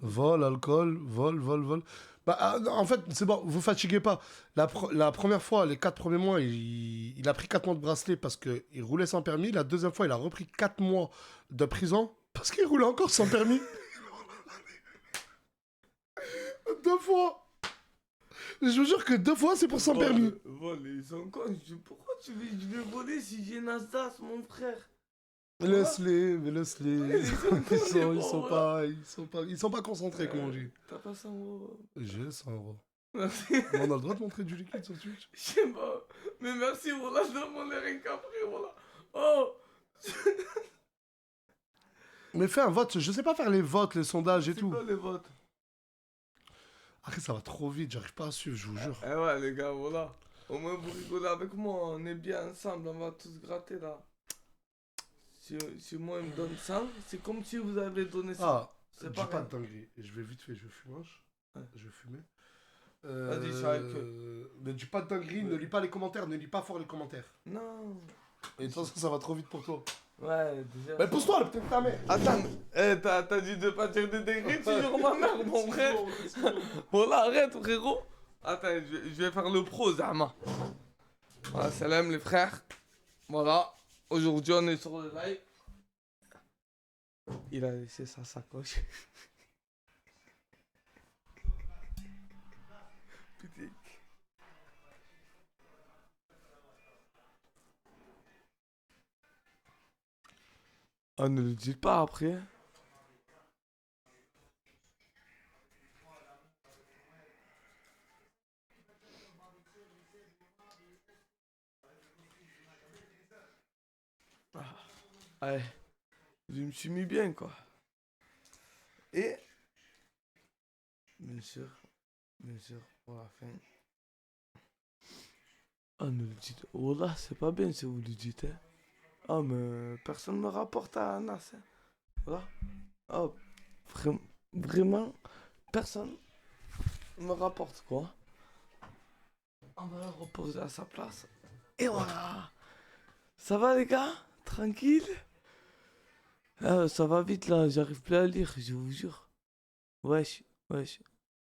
Vol, alcool, vol. Bah, en fait, c'est bon, vous fatiguez pas. La première fois, les 4 premiers mois, il a pris 4 mois de bracelet parce qu'il roulait sans permis. La deuxième fois, il a repris 4 mois de prison parce qu'il roulait encore sans permis. 2 fois. Je vous jure que 2 fois, c'est pour sans permis. Vol, ils sont cons. Pourquoi je vais voler si j'ai une Asdas, mon frère? Laisse-les. Ils sont pas concentrés, comme on dit. T'as pas 100 euros? J'ai 100 euros. Merci. On a le droit de montrer du liquide sur Twitch? Je sais pas. Mais merci, voilà, je demande rien qu'après, voilà. Oh. Mais fais un vote. Je sais pas faire les votes, les sondages et tout. C'est quoi les votes? Après, ça va trop vite. J'arrive pas à suivre, je vous jure. Eh ouais, les gars, voilà. Au moins, vous rigolez avec moi. On est bien ensemble. On va tous gratter, là. Si moi, il me donne 100, c'est comme si vous avez donné 100. Ah, c'est dis pas pareil. de dinguerie. Je vais vite fait, je fume. Ouais. Je vais fumer. Vas-y, je suis avec eux. Ne dis pas de dinguerie, ne lis pas les commentaires, ne lis pas fort les commentaires. Non. Et de toute façon, ça va trop vite pour toi. Ouais, déjà. Mais pousse-toi, là, peut-être ta mère. Attends, t'as dit de pas dire de dingueries, tu jures ma mère, mon frère. Voilà, arrête, frérot. Attends, je vais faire le pro, Zama. Voilà, salam les frères. Voilà, aujourd'hui on est sur le live. Il a laissé sa sacoche. Putain. Ah, ne le dites pas après. Ouais, je me suis mis bien quoi. Et bien sûr, pour la fin. Ah, ne le dites. Oh là, c'est pas bien si vous le dites. Hein. Ah, mais personne ne me rapporte à Anas. Hein. Voilà. Oh, vraiment, personne me rapporte quoi. On va le reposer à sa place. Et voilà. Ça va les gars? Tranquille? Ah, ça va vite là, j'arrive plus à lire, je vous jure. Wesh.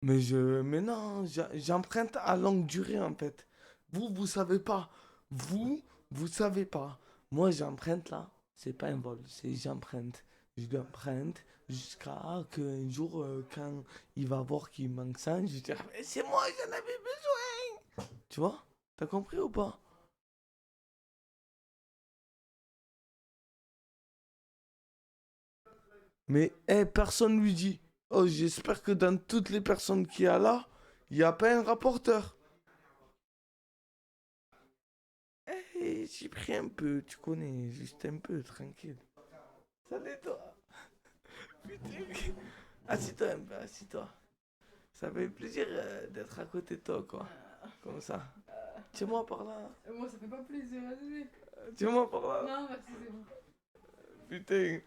Mais non, j'emprunte à longue durée en fait. Vous savez pas. Vous savez pas. Moi j'emprunte là, c'est pas un vol, c'est j'emprunte. Je l'emprunte jusqu'à qu'un jour, quand il va voir qu'il manque ça, je vais dire, mais c'est moi, j'en avais besoin. Tu vois? T'as compris ou pas? Mais personne lui dit. Oh, j'espère que dans toutes les personnes qu'il y a là, il n'y a pas un rapporteur. J'ai pris un peu, tu connais, juste un peu, tranquille. Salut toi. Putain. Assis-toi un peu, assis-toi. Ça fait plaisir d'être à côté de toi, quoi. Comme ça. Tiens-moi par là. Moi, ça fait pas plaisir, vas-y. Tiens-moi par là. Non, merci, c'est bon. Putain.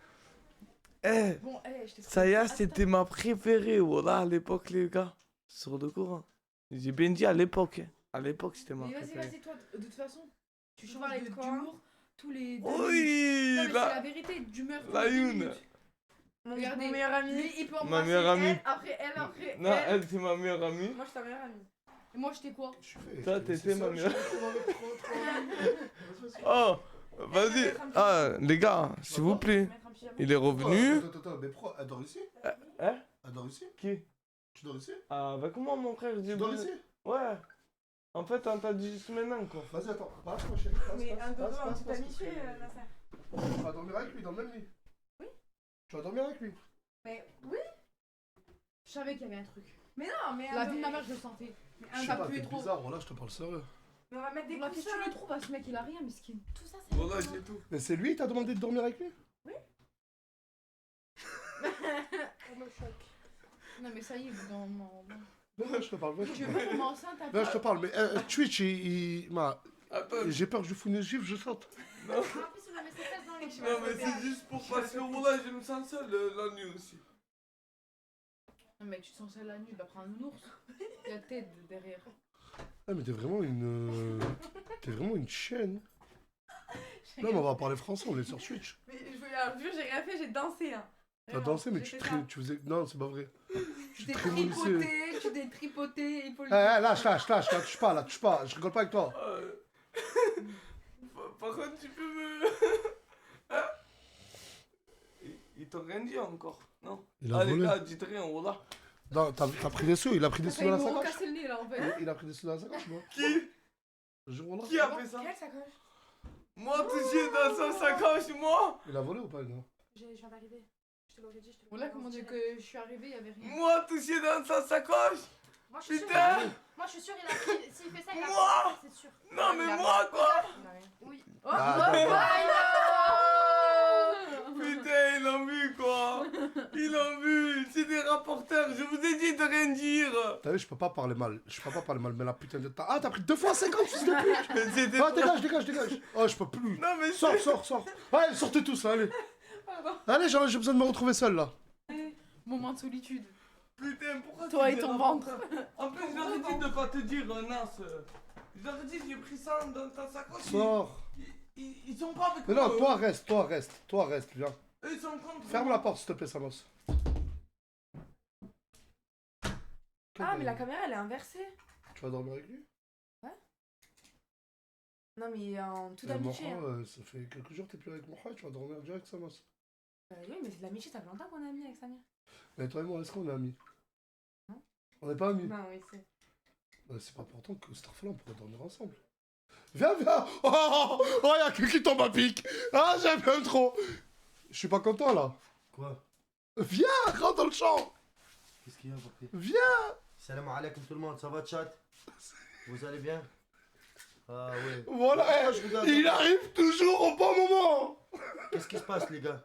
Bon, je t'ai Saya, c'était ma préférée, voilà, à l'époque, les gars. Sur le courant. J'ai bien dit à l'époque. Hein. À l'époque, c'était ma Mais préférée. vas-y, toi, de toute façon, tu changes parler de quoi d'humour tous les 2 minutes. Oui, Non, mais c'est là. la vérité, d'humeur tous La les 2 une. minutes. Regardez, Mon meilleur ami. lui, il peut Ma embrasser meilleure amie. elle, après elle, après Non, elle. elle, c'est ma meilleure amie. Moi, je suis ta meilleure amie. Et moi, j'étais quoi? Je suis fait. Toi, je t'ai t'étais laissé ma seul, meilleure. je te retrouve avec trop. Oh, vas-y. Ah, les gars, s'il vous plaît. Mettre un pyjama. Il est revenu. Attends, mais pourquoi? Elle dort ici? Hein? Elle dort ici? Qui? Tu dors ici? Ah, bah comment, mon frère? Tu dors ici? Ouais. En fait, on t'a dit juste maintenant, quoi. Vas-y, attends. Passe, ma chérie. Mais un dodo, un petit passe, amitié, passe. Nasser. Tu vas dormir avec lui dans le même lit? Oui. Tu vas dormir avec lui? Mais oui. Je savais qu'il y avait un truc. Mais non, mais La vie de ma mère, je le sentais. Mais Je sais ça pas, puait t'es trop. bizarre, voilà, je te parle sérieux. Mais on va mettre des Qu'est-ce que coussins. tu le trouves à ce mec? Il a rien, miskin. Tout ça, c'est. Voilà, j'ai tout. Mais c'est lui qui t'a demandé de dormir avec lui? Non, mais ça y est, dans mon. Non, je te parle, vas-y. Tu veux pas tomber enceinte un peu? Non, je te parle, mais Twitch, Attends. j'ai peur que je fourne une gifle, je saute. En plus, on va mettre ses fesses dans les cheveux. Non, mais c'est juste pour passer au roulage, je me sens seul la nuit aussi. Non, mais tu te sens seul la nuit, bah prends un ours. Il y a tête derrière. Ah, mais t'es vraiment une. T'es vraiment une chaîne. Non, mais on va parler français, on est sur Twitch. Mais je vous jure, j'ai rien fait, j'ai dansé. Hein. T'as dansé, mais tu faisais. Non, c'est pas vrai. Tu t'es trémolissais. tripoté, il faut le Lâche, touche pas, je rigole pas avec toi. Par contre, tu peux me. Hein? Ils t'ont rien dit encore, non? Il a Ah, les volé. gars, dites rien, voilà. Non, t'as pris des sous, il a pris des sous Ils dans la m'ont sacoche. cassé le nez là en fait. Il a pris des sous dans la sacoche, moi. Qui? Qui a fait ça? Quelle sacoche? Moi, touché dans sa sacoche, moi? Il a volé ou pas, non? Je viens d'arriver. Je te l'aurais dit, je te l'aurais Voilà dit. comment dire que je suis arrivée, il y avait rien. Moi, touché dans sa sacoche? Moi, je suis sûre. Putain! Moi, je suis sûre, il a pris. S'il fait ça, il a Moi pris. C'est sûr. Non, Il mais a moi, rien. quoi? Il a rien. Oui. Ah, Putain, ils l'ont vu, quoi! Ils l'ont vu! C'est des rapporteurs, je vous ai dit de rien dire! T'as vu, je peux pas parler mal. Mais la putain de ta. Ah, t'as pris 2 fois 50, fils de pute! Mais c'était Ah, dégage! Oh, je peux plus! Non, mais Sors! Allez, sortez tous, là, allez! Pardon. Allez, j'ai besoin de me retrouver seul, là! Moment de solitude. Putain, pourquoi Toi tu et ton dérapes ventre. En plus, je leur ai dit de pas te dire, Nas. Je leur ai dit, j'ai pris ça dans ta sacoche. Sors. Ils sont pas avec Mais moi. non, toi reste, viens. Eux, ils sont contre Ferme moi. la porte, s'il te plaît, Samos. Ah, mais la caméra elle est inversée. Tu vas dormir avec lui? Non, mais en toute Eh, amitié. Moha, Hein. ça fait quelques jours que t'es plus avec Moha, tu vas dormir direct, Samos. Oui, mais c'est de l'amitié, ça fait longtemps qu'on est amis avec Samir. Mais toi et moi, est-ce qu'on est amis? Non. On n'est pas amis? Non, oui, c'est. Bah, c'est pas important que Starfall, on pourrait dormir ensemble. Viens, viens! Oh, y'a quelqu'un qui tombe à pic! Ah, j'aime trop! Je suis pas content là! Quoi? Viens, rentre dans le champ! Qu'est-ce qu'il y a, papi? Viens! Salam alaikum tout le monde, ça va, chat? Vous allez bien? Ah ouais. Voilà, Pourquoi eh, je regarde- il arrive toujours au bon moment! Qu'est-ce qui se passe, les gars?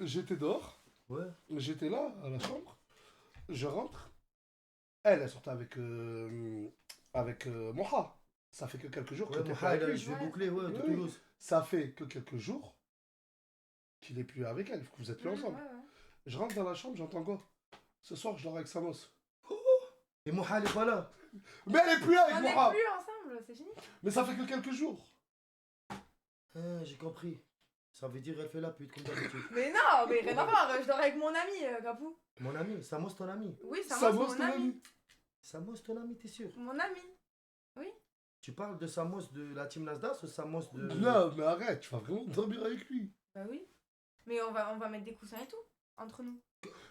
J'étais dehors, Ouais. j'étais là, à la chambre, je rentre. Elle sortait avec Moha. Ça fait que quelques jours Ouais, que t'es mon plus avec frère, lui. je vais boucler, ouais, de Oui. Toulouse. Ça fait que quelques jours qu'il est plus avec elle, que vous êtes plus ensemble. Je rentre dans la chambre, j'entends quoi? Ce soir, je dors avec Samos. Et Moha, elle est pas là. Mais elle est plus là On avec n'est Moha! plus ensemble, c'est fini. Mais ça fait que quelques jours. Ah, j'ai compris. Ça veut dire elle fait la pute, comme d'habitude. Mais non, mais rien à voir, je dors avec mon ami, Capou. Mon ami, Samos, ton ami. Oui, Samos, Samos, mon ton ami. ami. Samos, ton ami, t'es sûr? Mon ami. Tu parles de Samos de la team Nasdaq ou Samos de. Non, mais arrête, tu vas vraiment dormir avec lui. Bah oui. Mais on va mettre des coussins et tout, entre nous.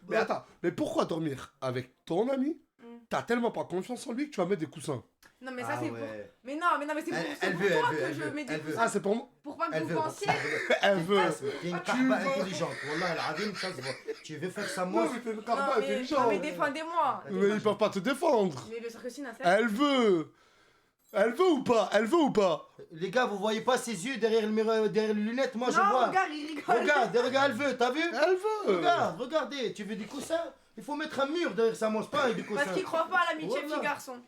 Mais attends, mais pourquoi dormir avec ton ami? Mm. T'as tellement pas confiance en lui que tu vas mettre des coussins. Non, mais ça, Ah c'est pour. ouais. Mais non, mais c'est pour, Elle- c'est elle pour veut, toi elle veut, que elle je veut, mets des elle veut. coussins. Ah, c'est pour moi. Pour pas que Elle vous veut. pensiez. Elle veut. T'es une Tu carba veux. intelligente. Wallah, el adim, ça se voit. Tu veux faire Non, Samos. mais t'es une Non, carba mais, intelligente. non, mais défendez-moi. Mais ils peuvent pas te défendre. Mais bien sûr que si, Nasser. Elle veut. Elle veut ou pas? Elle veut ou pas? Les gars, vous voyez pas ses yeux derrière le miroir, derrière les lunettes? Moi, je Non, vois. regarde, il rigole. Regarde, elle veut, t'as vu? Elle veut. Regarde, regardez. Tu veux des coussins? Il faut mettre un mur derrière Samos, pas des coussins. Parce qu'il croit pas à l'amitié Voilà. fille-garçon.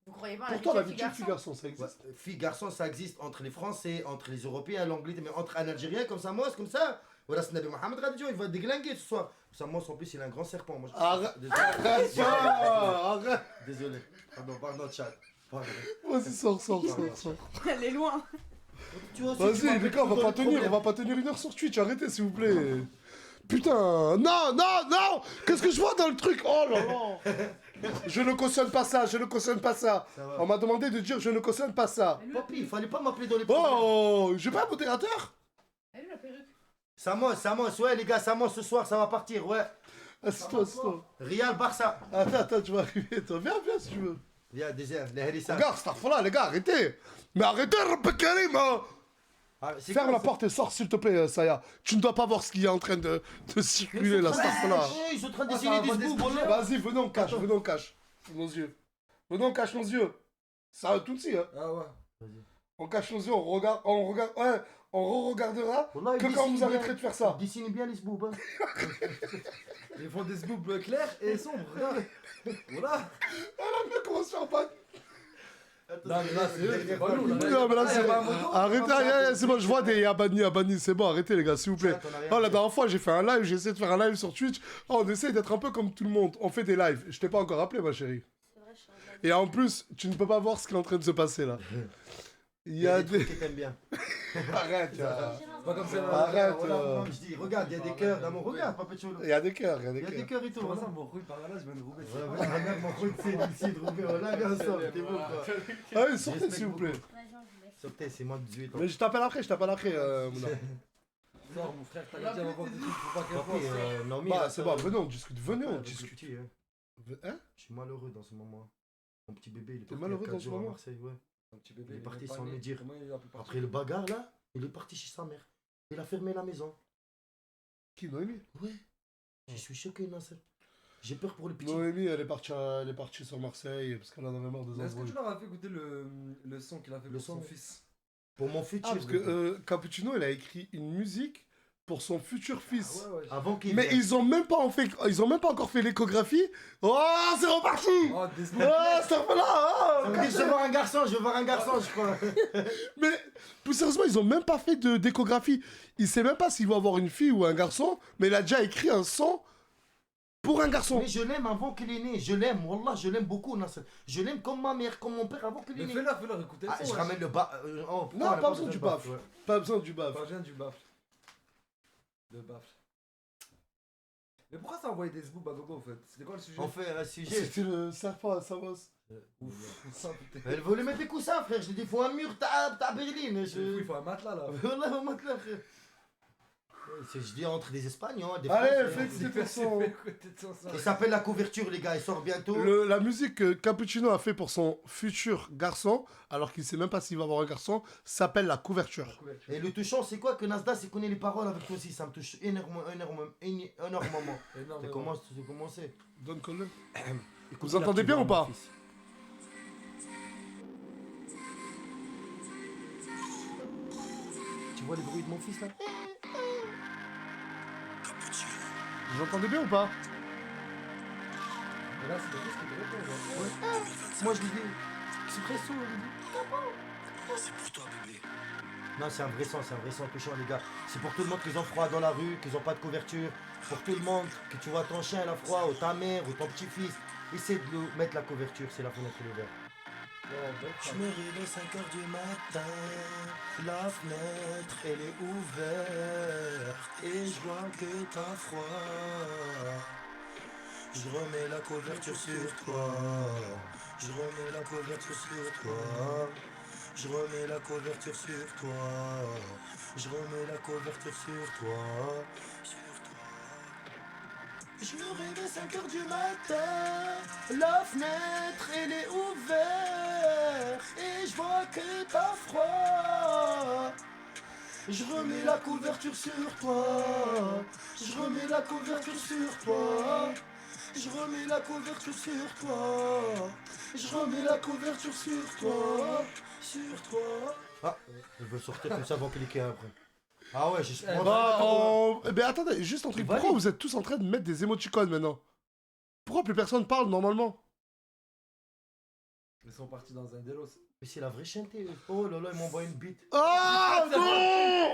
Vous croyez pas à Pourtant, l'amitié l'amitié fille-garçon? fille-garçon, ça existe. Ouais, fille-garçon, ça existe entre les Français, entre les Européens, l'Anglais, mais entre un Algérien comme Samos, comme ça. Voilà, c'est Nabi Mohamed Radjo, il va déglinguer ce soir. Samos, en plus, il a un grand serpent. Moi, je... Arrête. Désolé. Arrête pas. Arrête. Désolé. Pardon, chat. Pardon. Vas-y, sors. Elle est loin. Tu vois, si tu Vas-y, m'as les fait gars, on tout va dans pas les tenir problèmes. 1 heure sur Twitch, arrêtez s'il vous plaît. Putain, non, qu'est-ce que je vois dans le truc? Oh là là. Je ne cautionne pas ça. Ça va. On m'a demandé de dire je ne cautionne pas ça. Papi, il fallait pas m'appeler dans les problèmes. Oh, j'ai pas un modérateur? Elle est où la perruque? Samos, ouais, les gars, Samos, ce soir, ça va partir, ouais. Assis-toi. Real, Barça. Attends, tu vas arriver, toi. Viens si tu veux. Viens, désert, les Harissa. Regarde, Starfall, les gars, arrêtez. Mais arrêtez, Rabbi Karim, hein. Ah, c'est Ferme quoi, la c'est- porte et sors, s'il te plaît, Saya. Tu ne dois pas voir ce qui est en train de circuler, là, Starfall. Ils sont en train d'essayer des sbooks, voilà. Vas-y, venez, on cache nos yeux. Venez, on cache nos yeux. Ça va tout de suite, hein. Ah ouais. On cache nos yeux, on regarde, ouais, on re-regardera Wallah, que ils quand dessinent vous arrêterez bien. de faire ça. Ils dessinent bien les sboobs. Hein. Ils font des sbooks clairs et sombres, regarde. Voilà. Comment se faire pas? Non, mais là, c'est eux, c'est pas nous. Là. Non, mais là, Ah, y a c'est. pas un moto Arrêtez, c'est bon, je vois des Abani, c'est bon, arrêtez, les gars, s'il vous plaît. Oh, la dernière fois, j'ai fait un live, j'ai essayé de faire un live sur Twitch. Oh, on essaie d'être un peu comme tout le monde. On fait des lives. Je t'ai pas encore appelé, ma chérie. C'est vrai, je suis en blague. Et en plus, tu ne peux pas voir ce qui est en train de se passer là. Il y a des. trucs que t'aimes bien. Arrête, C'est pas comme ça. Arrête, Voilà, je dis, regarde, il y a des cœurs dans mon regard, Papa Cholo. il y a des cœurs, Il y a des cœurs et tout. Comment Voilà. ça, mon rouille par là, je viens de rouler. Regarde mon truc, c'est ici de Roubaix. Voilà, viens ensemble, t'es beau quoi. Allez, sortez, s'il vous plaît. Vas-y, on vous laisse. Sortez, c'est moins de 18 ans. Mais je t'appelle après, Mouna. Sors, mon frère, t'as gardé avant des trucs, faut pas qu'elle Papi, pense. non, mais Bah, là, c'est ça- bon, venez, on discute. Venez, on Avec discute. le petit, hein. Hein? Je suis malheureux dans ce moment. Mon petit bébé, il est T'es parti malheureux il y a dans 4 ce jours à moment Marseille, ouais. Un petit bébé, Il est parti même sans pas me né. dire. Comment il a pu partir? Après le bagarre là, il est parti chez sa mère. Il a fermé la maison. Qui, Noémie? Ouais. Je suis choqué, Nasser. J'ai peur pour le petit. Noémie, elle est partie sur Marseille parce qu'elle en avait marre des Mais est-ce que embrouilles. tu leur as fait écouter le son qu'il a fait Le pour son son. fils? Pour mon futur. Ah, parce que Cappuccino, il a écrit une musique pour son futur fils. Ah ouais, ouais. Avant qu'il Mais vienne. ils ont même pas encore fait l'échographie. Oh, c'est reparti! Oh, des Oh, ça fait là! Ça veut dire, je veux voir un garçon, je crois. Mais plus sérieusement, ils ont même pas fait d'échographie. Il sait même pas s'il va avoir une fille ou un garçon, mais il a déjà écrit un son Pour un garçon. Mais je l'aime avant qu'il est né. Je l'aime, Wallah, je l'aime beaucoup, Nasser. Je l'aime comme ma mère, comme mon père avant qu'il est Mais né. fais-leur écouter le Ah, son. je wesh. ramène le bas. Oh, pourquoi Non, on a pas besoin de du baffle, baffle. ouais. Pas besoin du baffle. Pas besoin du baffle. De baffle. Mais pourquoi ça a envoyé des zboob à Gogo en fait? C'était quoi le sujet? On fait un sujet. C'était le serpent à Samos. Ouf. Ça, putain. Elle voulait mettre des coussins, frère. Je lui ai dit, il faut un mur, t'as Berlin. Il faut un matelas là. Wallah, au matelas, frère. Je vis entre des Espagnols, des Allez, Français. faites pour son. Il s'appelle La Couverture, les gars. Il sort bientôt. La musique que Cappuccino a fait pour son futur garçon, alors qu'il sait même pas s'il va avoir un garçon, s'appelle La Couverture. Et le touchant, c'est quoi que Nasdaq, il connaît les paroles avec toi aussi. Ça me touche énormément. T'as commencé. Donne colonne. Vous entendez bien ou pas? Tu vois les bruits de mon fils là? Vous entendez bien ou pas? Mais là, c'est juste que tu réponds. Moi je lui dis, expresso, je lui dis. C'est pour toi, bébé. Non, c'est un vrai son touchant, les gars. C'est pour tout le monde qui ont froid dans la rue, qui ont pas de couverture. Pour tout le monde, que tu vois ton chien il a froid, ou ta mère, ou ton petit-fils. Essaie de lui mettre la couverture, c'est la fenêtre qui est ouverte. Je me réveille 5h du matin, la fenêtre elle est ouverte et je vois que t'as froid. Je remets la couverture sur toi, je remets la couverture sur toi, je remets la couverture sur toi, je remets la couverture sur toi, Je me réveille 5h du matin, la fenêtre elle est ouverte et je vois que t'as froid. Je remets la couverture sur toi, je remets la couverture sur toi, je remets la couverture sur toi, je remets la couverture sur toi, sur toi. Ah, elle veut sortir comme ça avant cliquer après. Ah ouais, j'ai... Mais attendez, juste un truc, pourquoi vous êtes tous en train de mettre des émoticônes maintenant? Pourquoi plus personne parle normalement? Ils sont partis dans un délos. Mais c'est la vraie chaîne. Oh là là, ils m'envoient une bite. Ah non,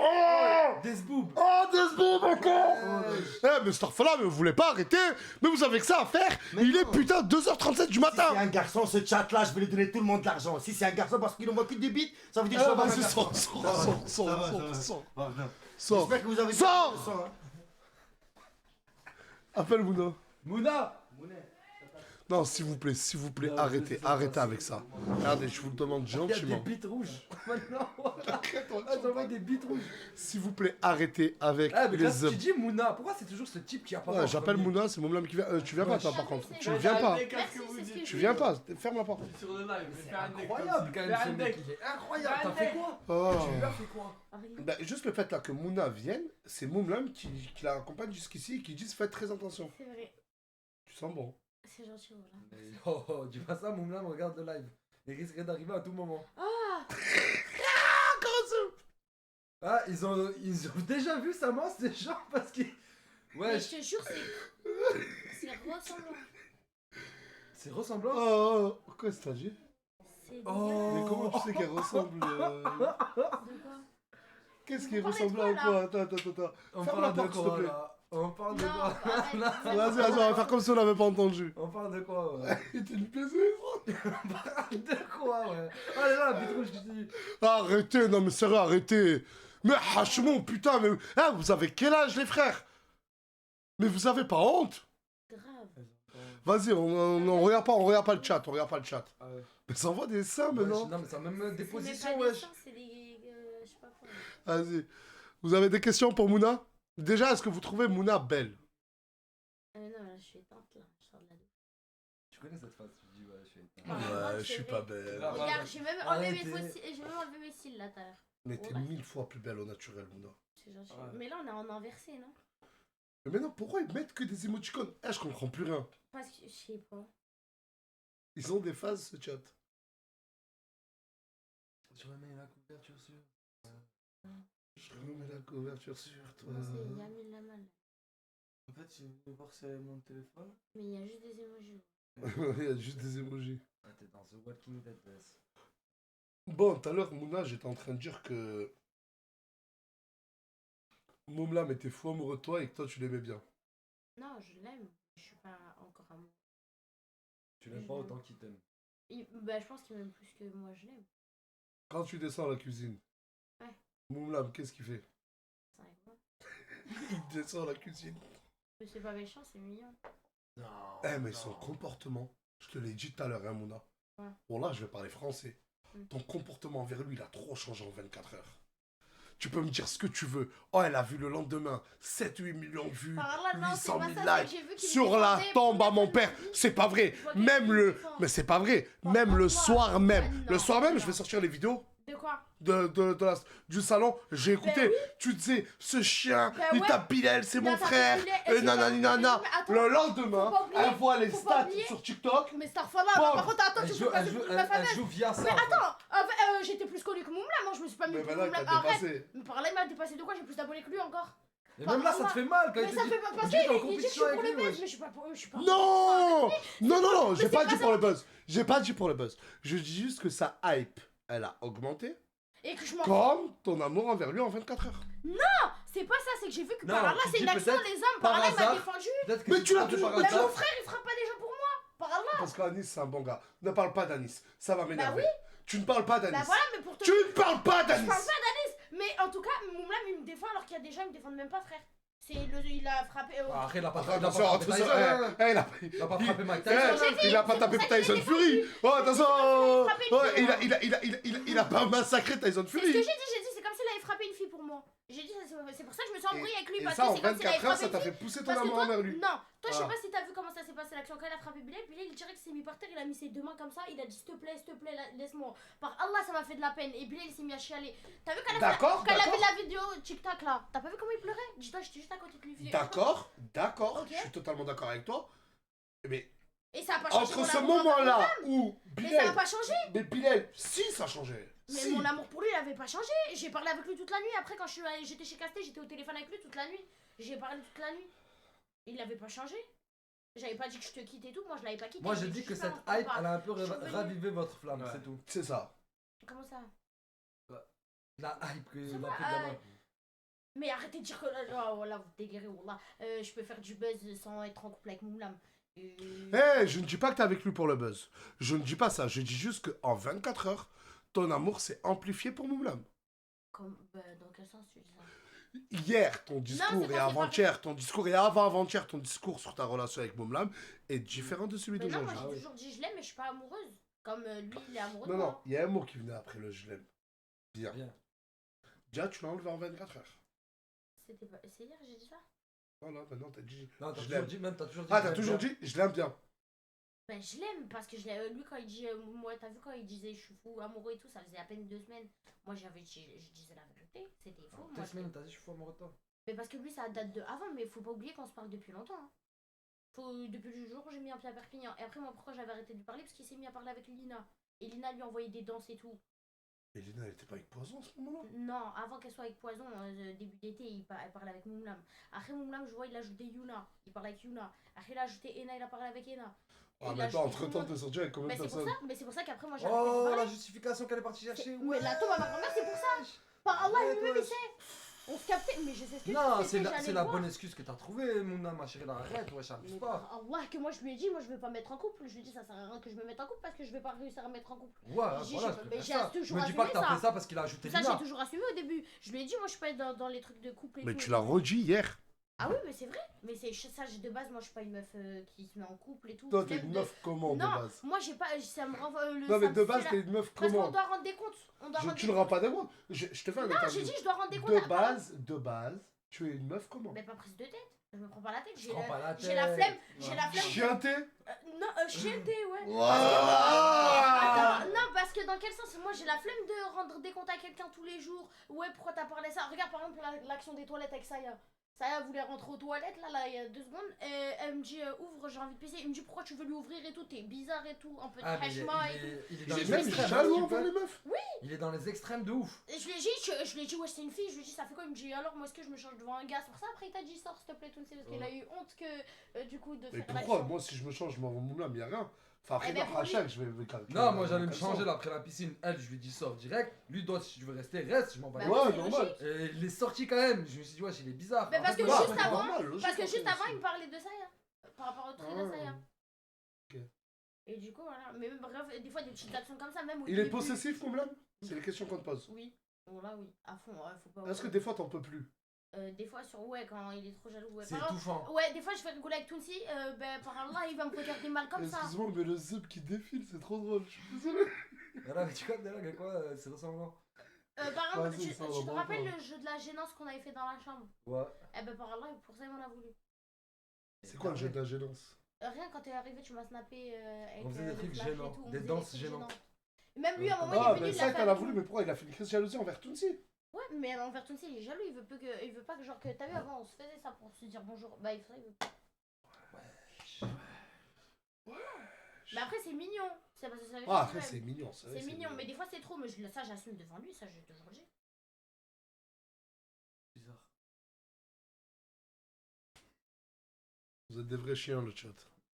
oh Desboob. Oh, Desboob encore. Eh, mais Starfala, mais vous voulez pas arrêter? Mais vous avez que ça à faire. Mais il non. est putain 2h37 du matin. Si c'est un garçon, ce chat là, je vais lui donner tout le monde de l'argent. Si c'est un garçon parce qu'il envoie que des bites, ça veut dire que je vais avoir un garçon. Sors. J'espère que vous avez Sors. le sang, hein. Appelle Mouna. Mouna. Non, s'il vous plaît, arrêtez avec ça. Regardez, je vous le demande Il y a gentiment. des bites rouges. Maintenant, j'envoie des bites rouges. S'il vous plaît, arrêtez avec Ah, mais là, les... tu dis Mouna. Pourquoi c'est toujours ce type qui apparaît? Ouais, j'appelle Mouna, c'est mon âme qui vient. Tu viens pas, toi, par contre. Tu ne viens pas. Tu viens pas, ferme la porte. Sur le live, C'est incroyable quand même ce mec. Il est incroyable. T'as fait quoi? Oh. Tu lui as fait quoi? Bah, juste le fait là que Mouna vienne, c'est Moumlam qui la accompagne jusqu'ici et qui dit faites très attention. C'est vrai. Tu sens bon. C'est gentil, voilà. Mais oh, dis pas ça, Moumlam regarde le live. Il risquerait d'arriver à tout moment. Ah Ah, ils ont déjà vu sa main, ces gens, parce qu'ils... Mais Ouais, je te jure, c'est ressemblant. c'est ressemblant. Oh, quoi c'est dit? C'est Oh. Mais comment tu sais qu'elle ressemble De quoi? Qu'est-ce qui est Vous parlez de ressemblant ou quoi, quoi? Attends. On Ferme parle la de porte, s'il te quoi, plaît. là? On parle de Non, quoi? arrête. Vas-y, on va faire comme si on n'avait pas entendu. On parle de quoi, ouais? Il te plaisir. On parle de quoi, ouais? Oh là là, bite rouge, je dis... Arrêtez, non mais sérieux, arrêtez. Mais hachemon, putain, mais... Ah, vous avez quel âge, les frères? Mais vous avez pas honte? Grave. Vas-y, on regarde pas le chat, Ah ouais. Mais ça envoie des seins, Ouais, maintenant. non, mais ça a même des C'est même positions, pas des wesh. seins, c'est des. Je sais pas quoi. Vas-y. Vous avez des questions pour Mouna? Déjà, est-ce que vous trouvez Mouna belle? Non, là, je suis éteinte, là. Je sors de la douche. Tu connais cette phrase, tu dis, ouais, je suis... Ouais, je suis pas belle. Ah, Regarde, j'ai même enlevé mes Arrêtez. fossiles. J'ai même enlevé mes cils, là, tout à l'heure. Mais t'es Ouais. 1000 fois plus belle au naturel, Mouna. C'est gentil. Ouais. Mais là, on est en inversé, non? Mais maintenant, pourquoi ils mettent que des émoticônes? Eh, je comprends plus rien. Parce que, je sais pas. Ils ont des phases, ce chat. Je remets la couverture sur... Je remets la couverture sur toi. C'est Yamil Lamal. En fait, je vais voir c'est mon téléphone. Mais il y a juste des émojis. Il y a juste des émojis. Ah, t'es dans The Walking Dead, yes. Bon, tout à l'heure, Mouna, j'étais en train de dire que... Moumlam était fou amoureux de toi et que toi, tu l'aimais bien. Non, je l'aime. Je suis pas encore amoureux. Tu l'aimes pas autant qu'il t'aime. Bah, je pense qu'il m'aime plus que moi je l'aime. Quand tu descends à la cuisine, Ouais. Moumlam, qu'est-ce qu'il fait? C'est avec moi. Il descend à la cuisine. Mais c'est pas méchant, c'est mignon. Non. Eh, mais son comportement, je te l'ai dit tout à l'heure, hein, Mouna. Ouais. Bon, là, je vais parler français. Ton comportement envers lui, il a trop changé en 24 heures. Tu peux me dire ce que tu veux. Oh, elle a vu le lendemain 7-8 millions de vues, Par là, non, 800 c'est 000 pas ça, c'est likes que j'ai vu qu'il me sur la défendait tombe pour à mon la père. famille. C'est pas vrai. Je vois qu'il Même me le... défend. Mais c'est pas vrai. Bon, Même le pourquoi soir même. non, Le soir même, je non. vais sortir les vidéos De quoi? du salon. J'ai écouté. Ben oui. Tu disais, ce chien, Ben il ouais. tape Bilal, c'est Il mon a tapé frère. Bilal, Et c'est nanani pas- nana. Mais attends, Le lendemain, faut pas oublier, elle voit les faut pas stats oublier. sur TikTok. Mais Starfala, Bon. par contre, attends, Elle tu joue, peux pas elle se joue, foutre de la elle fameuse. joue via ça. Mais en fait. attends, j'étais plus connue que Moumla, moi je me suis pas mis Mais plus maintenant, Moumla. t'as Arrête. dépassé. Mais par là, il m'a dépassé de quoi? J'ai plus d'abonnés que lui encore. Et même là, ça te fait mal quand Mais il ça te fait dit. pas parce il dit, t'es en qu'il dit que je suis compétition pour avec le lui, buzz, wesh. mais je suis pas pour. Je suis pas. Non, non, j'ai Mais pas c'est dit pas pour le buzz. J'ai pas dit pour le buzz. Je dis juste que sa hype, elle a augmenté. Et que je m'en. Comme ton amour envers lui en 24 heures. C'est pas ça, c'est que j'ai vu que Non, par là, tu c'est dis une action peut-être des hommes. par Par là, il m'a hasard. défendu. Peut-être que Mais si tu l'as fais toujours par dit. Mais hasard- mon frère, il frappe pas des gens pour moi. Par là. Parce qu'Anis, c'est un bon gars. Ne parle pas d'Anis. Ça va m'énerver. oui. Tu ne parles pas d'Anis. Bah voilà, mais pour te. Tu ne parles pas Je d'Anis. parle pas d'Anis. Mais en tout cas, Moumla, il me défend alors qu'il y a des gens qui me défendent même pas, frère. Il a frappé. Ah, Après, il a pas Attention, frappé attention. Tyson. Il a Il a pas frappé Mike Eh, Tyson. il a pas tapé c'est pour ça que Tyson j'ai Fury. Oh, attention. frappé une Ouais, fille, il a pas massacré Tyson C'est ce que Fury. j'ai dit, c'est comme s'il avait frappé une fille pour moi. J'ai dit, c'est pour ça que je me suis embrouillée avec lui. Et Parce ça, que en c'est comme s'il avait 24 heures, frappé ça une t'a fille. fait pousser ton Parce que amour toi, envers lui. non, toi je sais Voilà. pas si t'as vu comment ça s'est passé l'action quand il a frappé Bilal, Bilal il dirait qu'il s'est mis par terre, il a mis ses deux mains comme ça, il a dit s'il te plaît, laisse-moi. Par Allah ça m'a fait de la peine et Bilal il s'est mis à chialer. T'as vu quand D'accord, elle a vu d'accord. la vidéo TikTok là, t'as pas vu comment il pleurait? Dis-toi, j'étais juste à côté de lui. D'accord, Ok. je suis totalement d'accord avec toi. Mais Et ça a pas changé. entre mon ce amour envers moment-là lui. où Mais ça a Bilal, pas changé. mais Bilal, si ça a changé. Mais Si. mon amour pour lui, il avait pas changé. J'ai parlé avec lui toute la nuit. Après, quand j'étais chez Casté, j'étais au téléphone avec lui toute la nuit. J'ai parlé toute la nuit. Il avait pas changé. J'avais pas dit que je te quitte et tout. Moi, je l'avais pas quitté. Moi, j'ai J'avais dit que juste cette ça, on hype, parle elle a un peu Je suis revenue. ravivé votre flamme, Ouais. c'est tout. C'est ça. pas. Comment ça? La hype que Ça la va, fait gamin. Mais arrêtez de dire que oh, voilà, vous délirez. Wallah. Je peux faire du buzz sans être en couple avec Moulam. Eh, je ne dis pas que t'es avec lui pour le buzz. Je ne dis pas ça. Je dis juste qu'en 24 heures, ton amour s'est amplifié pour Moumlam. Dans quel sens tu dis ça? Hier, ton discours c'est et pas- c'est avant-hier, ton discours et avant-avant-hier, ton discours sur ta relation avec Moumlam est différent de celui Mais non, moi d'aujourd'hui. j'ai toujours dit je l'aime, mais je suis pas amoureuse. Comme lui, il est amoureux Non, de non, moi. il y a un mot qui venait après le je l'aime. Bien. Bien. Déjà, tu l'as enlevé en 24 heures. C'était pas. C'est hier, j'ai dit ça? Voilà, maintenant t'as dit. Non, t'as je toujours l'aime. dit, même t'as toujours dit. Ah, que t'as t'aimes toujours bien. dit, je l'aime bien. Ben je l'aime parce que lui quand il dit moi t'as vu quand il disait je suis fou amoureux et tout, ça faisait à peine 2 semaines. Moi je disais la vérité, c'était faux. Moi, 2 semaines, t'as dit, je suis fou amoureux de toi. mais parce que lui ça date de avant, mais faut pas oublier qu'on se parle depuis longtemps. Hein. Depuis le jour où j'ai mis un pied à Perpignan. Et après moi pourquoi j'avais arrêté de lui parler? Parce qu'il s'est mis à parler avec Lina. Et Lina lui envoyait des danses et tout. Et Lina, elle était pas avec Poison en ce moment-là? Non, avant qu'elle soit avec Poison, début d'été, elle parlait avec Moumlam. Après Moumlam, je vois, il a ajouté Yuna. Il parlait avec Yuna. Après il a ajouté Ena, il a parlé avec Ena. Ah, Il mais a toi, ajouté tout le entre temps, monde. t'es sorti avec combien Mais de c'est pour personnes? ça, mais c'est pour ça qu'après moi j'ai arrêté de Oh, parler. la justification qu'elle est partie chercher. Mais la tombe à ma grand-mère, c'est pour ça. Par Allah, Ouais, lui-même, ouais. il sait. On se captait, mais je sais ce que Non, tu sais, c'est la bonne excuse que t'as trouvée, mon âme, ma chérie, là, arrête, ouais, j'abuse Mais pas. par Allah, que moi je lui ai dit, moi je veux pas me mettre en couple. Je lui ai dit, ça sert à rien que je me mette en couple parce que je vais pas réussir à me mettre en couple. Ouais, J'ai- voilà, j'ai- je mais préfère j'ai ça. toujours Me dis pas que assumé t'as ça. fait ça parce qu'il a ajouté Ça, Lina. j'ai toujours assumé au début. Je lui ai dit, moi je suis pas dans les trucs de couple et Mais tout. tu l'as redit hier. Ah oui, mais c'est vrai. Mais c'est ça, de base, moi je suis pas une meuf qui se met en couple et tout. Toi, t'es Flemme une de- meuf comment de Non, base? moi j'ai pas. Ça me renvoie le. Non, ça mais me de fait base, la- t'es une meuf Parce qu'on comment? doit rendre des comptes. On doit rendre Tu des le rends pas des comptes. Je te fais un Non, j'ai interview. dit, je dois rendre des comptes. De base, tu es une meuf comment? Mais pas prise de tête. Je me prends pas la tête. Je prends pas la J'ai la tête. flemme. J'ai la flemme. Chienté? Non, chienté, ouais. Ouah. Attends, non, parce que dans quel sens? Moi j'ai la flemme de rendre des comptes à quelqu'un tous les jours. Ouais, pourquoi t'as parlé ça? Regarde par exemple l'action des toilettes avec Saya. Saya voulait rentrer aux toilettes là il y a 2 secondes. Et elle me dit ouvre, j'ai envie de pisser. Il me dit pourquoi tu veux lui ouvrir et tout? T'es bizarre et tout. Un peu de Ah, mais il est- fraîchement et il tout. est- il est Il dans est les même extrêmes, jaloux hein, envers les meufs. il est dans les extrêmes de ouf. Et je lui ai dit, ouais, c'est une fille. Je lui ai dit, ça fait quoi? Il me dit, alors moi, est-ce que je me change devant un gars sur ça? Après, il t'a dit, sors s'il te plaît, tout le parce qu'il a eu honte que du coup de Mais faire pourquoi? l'action. Moi, si je me change, je m'en vais Moumlam, y'a rien. Enfin, après, Eh ben, dans pour lui- Hachak, je vais. Non, moi j'allais me changer là après la piscine. Elle, je lui ai dit sors direct. Lui, toi, si tu veux rester, reste, je m'en bats. Bah les oui, Ouais, c'est normal. logique. Et il est sorti quand même. Je me suis dit, ouais, il est bizarre. Mais parce En fait, que voilà. juste avant- normal, logique, Parce que en juste fait, avant, aussi. il me parlait de ça. par rapport au truc Ah. là, ça y est. Ok. Et du coup, voilà. Mais bref, des fois, des petites actions comme ça, même au Il est début. possessif, Moumlan? C'est les questions qu'on te pose. Oui. Bon, là, oui. À fond, ouais, faut pas. Est-ce que des fois t'en peux plus? Des fois, sur. Ouais, quand il est trop jaloux. Ouais. C'est Par exemple, étouffant. ouais, des fois, je fais rigoler avec Tounsi. Ben, par Allah, il va me faire des mal comme ça. Excuse-moi, mais le zip qui défile, c'est trop drôle. Je suis désolé. Voilà, mais tu captes déjà à quoi c'est ressemblant. Par exemple, Vas-y, tu ça te va, rappelles bon, le jeu de la gênance qu'on avait fait dans la chambre? Ouais. Eh ben, par Allah, pour ça, il m'en a voulu. C'est quoi le jeu de la gênance? Rien, quand t'es arrivé, tu m'as snappé avec On faisait des le trucs flash et gênants, tout, on des faisait danses trucs gênantes. gênantes. Même lui, à un moment, Ah, il est venu, mais il ça, l'a fait qu'elle a avec voulu, nous. mais pourquoi il a fait une crise de jalousie envers Tounsi? Ouais, mais envers Tounsi, il est jaloux, il veut pas que, genre, que t'as vu avant, on se faisait ça pour se dire bonjour. Bah, il veut pas. Mais après, c'est mignon. C'est parce que ça veut dire Ah, que après, ouais, c'est mignon. c'est mignon, mais des fois, c'est trop. Mais ça, j'assume devant lui, ça, je vais toujours le dire. Bizarre. Vous êtes des vrais chiens, le chat.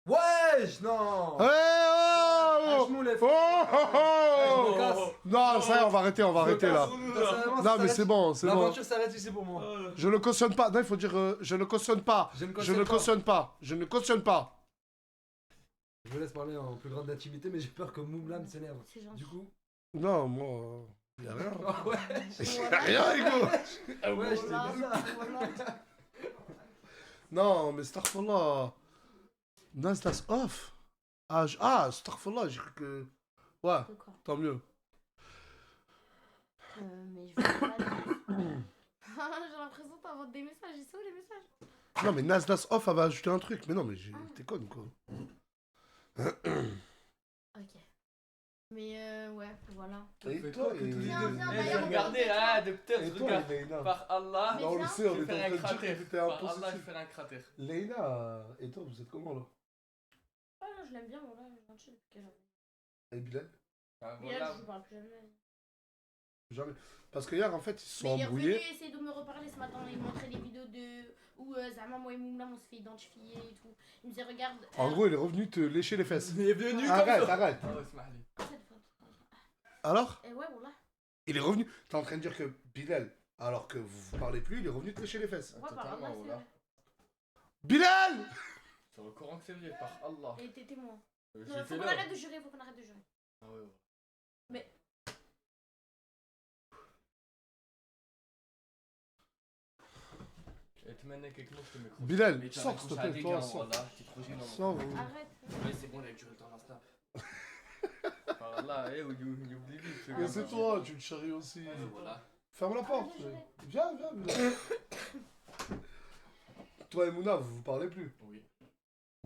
Wesh, non. Hey, oh, Lâche-nous les oh, oh, Eh, je me oh. casse. Non, ça y est, on va arrêter là. Personnellement, Non, ça mais s'arrête- c'est bon, c'est bon. L'aventure s'arrête ici pour moi. Je ne cautionne pas. Non, il faut dire je ne cautionne pas. Je ne Je cautionne ne pas. cautionne pas. Je ne cautionne pas. Je vous laisse parler en plus grande intimité, mais j'ai peur que Moumlam s'énerve. C'est gentil. Du coup. Non, moi, y a rien. Ah ouais. Y a rien, Hugo. Ouais, je t'ai Voilà, dit ça. voilà. Non, mais astaghfirullah. Nas, that's off. Ah, astaghfirullah, j'ai cru que... Ouais, De quoi tant mieux. Mais je veux pas dire. J'ai l'impression d'avoir des messages. Ils sont où les messages? Non, mais Nas, that's off, elle va ajouter un truc. Mais non, mais t'es conne, quoi. Ok. Mais ouais, voilà. Et Fait toi, quoi que tous les Viens, deux viens, Eh, d'ailleurs, on regardez, va ah, docteur, Et je toi, regarde. Leïna? Par Allah, Mais Non, on le viens. sait, on je vais est en faire train un de dire que cratère. t'étais un Par Allah, je vais positif. faire un cratère. Leïna, et toi, vous êtes comment, là? Ah non, je l'aime bien, voilà, je viens de chill depuis qu'elle a- Et Bilal? Ah, Mais là, voilà. je vous parle plus jamais. Jamais. Parce que hier, en fait, ils se sont Mais il est revenu embrouillés. essayer de me reparler ce matin. Il me montrait des vidéos de où Zama, moi et Moumla, on se fait identifier et tout. Il me disait, regarde. En gros, il est revenu te lécher les fesses. Il est venu comme Arrête, ça. arrête. Ah ouais, smahli. Alors? Et ouais, voilà. Il est revenu. T'es en train de dire que Bilal, alors que vous vous parlez plus, il est revenu te lécher les fesses. Ouais, par Totalement, Allah, c'est voilà. vrai. Bilal! C'est au Coran que c'est vrai, par Allah. Et t'es témoin. J'ai Faut fait qu'on là. arrête de jurer, faut qu'on arrête de jurer. Ah ouais, ouais. Mais. Et tu mènes quelque chose, je te mets croche. Bilal, Mais tu sors vas s'il te coucher à plaît, des toi, gars, sors. voilà, t'es trop gênant. Sors. Arrête. Ouais, c'est bon, il a duré le temps d'un snap. Par Allah, eh, you believe it, ce Mais gars. c'est toi, tu le charries aussi. Ouais, voilà. Ferme la porte. Arrête de jurer. Viens, viens, Bilal. Toi et Mouna, vous vous parlez plus. Oui.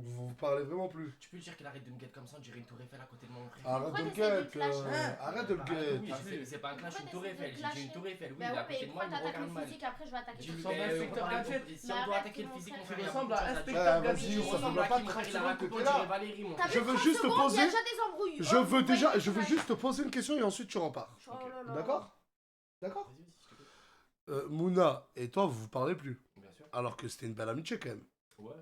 Vous vous parlez vraiment plus. Tu peux lui dire qu'il arrête de me guetter comme ça, on dirait une tour Eiffel à côté de mon frère. Arrête de le t'essayes de le guette. clasher Arrête de le Oui, guette. c'est pas un clash, une tour Pourquoi Eiffel. t'essayes de J'ai dit une clasher tour Eiffel, oui, Bah il est ouais, à côté mais de moi, pourquoi il me t'attaques regarde le mal. physique après je vais attaquer Tu le ressembles à mais, Inspecteur on parle Gadget. de- Si Mais on doit arrête, attaquer le mon physique, frère. mon frère, Tu il y a ressembles beaucoup à de choses Inspecteur dire. Gadget. Tu vas-y, ça ressembles peut à pas qui, te mon frère, il a trahir, un couple, t'es on là. dirait Valérie, mon T'as frère. vu Je veux 30 juste te secondes, poser- il y a déjà des embrouilles. Je Oh, veux vous déjà, voyez je veux ça. juste te poser une question et ensuite tu repars. Oh là là. D'accord? D'accord? Vas-y, vas-y, je t'écoute. Mouna et toi, vous vous parlez plus. Bien sûr. Alors que c'était une belle amitié quand même. Ouais.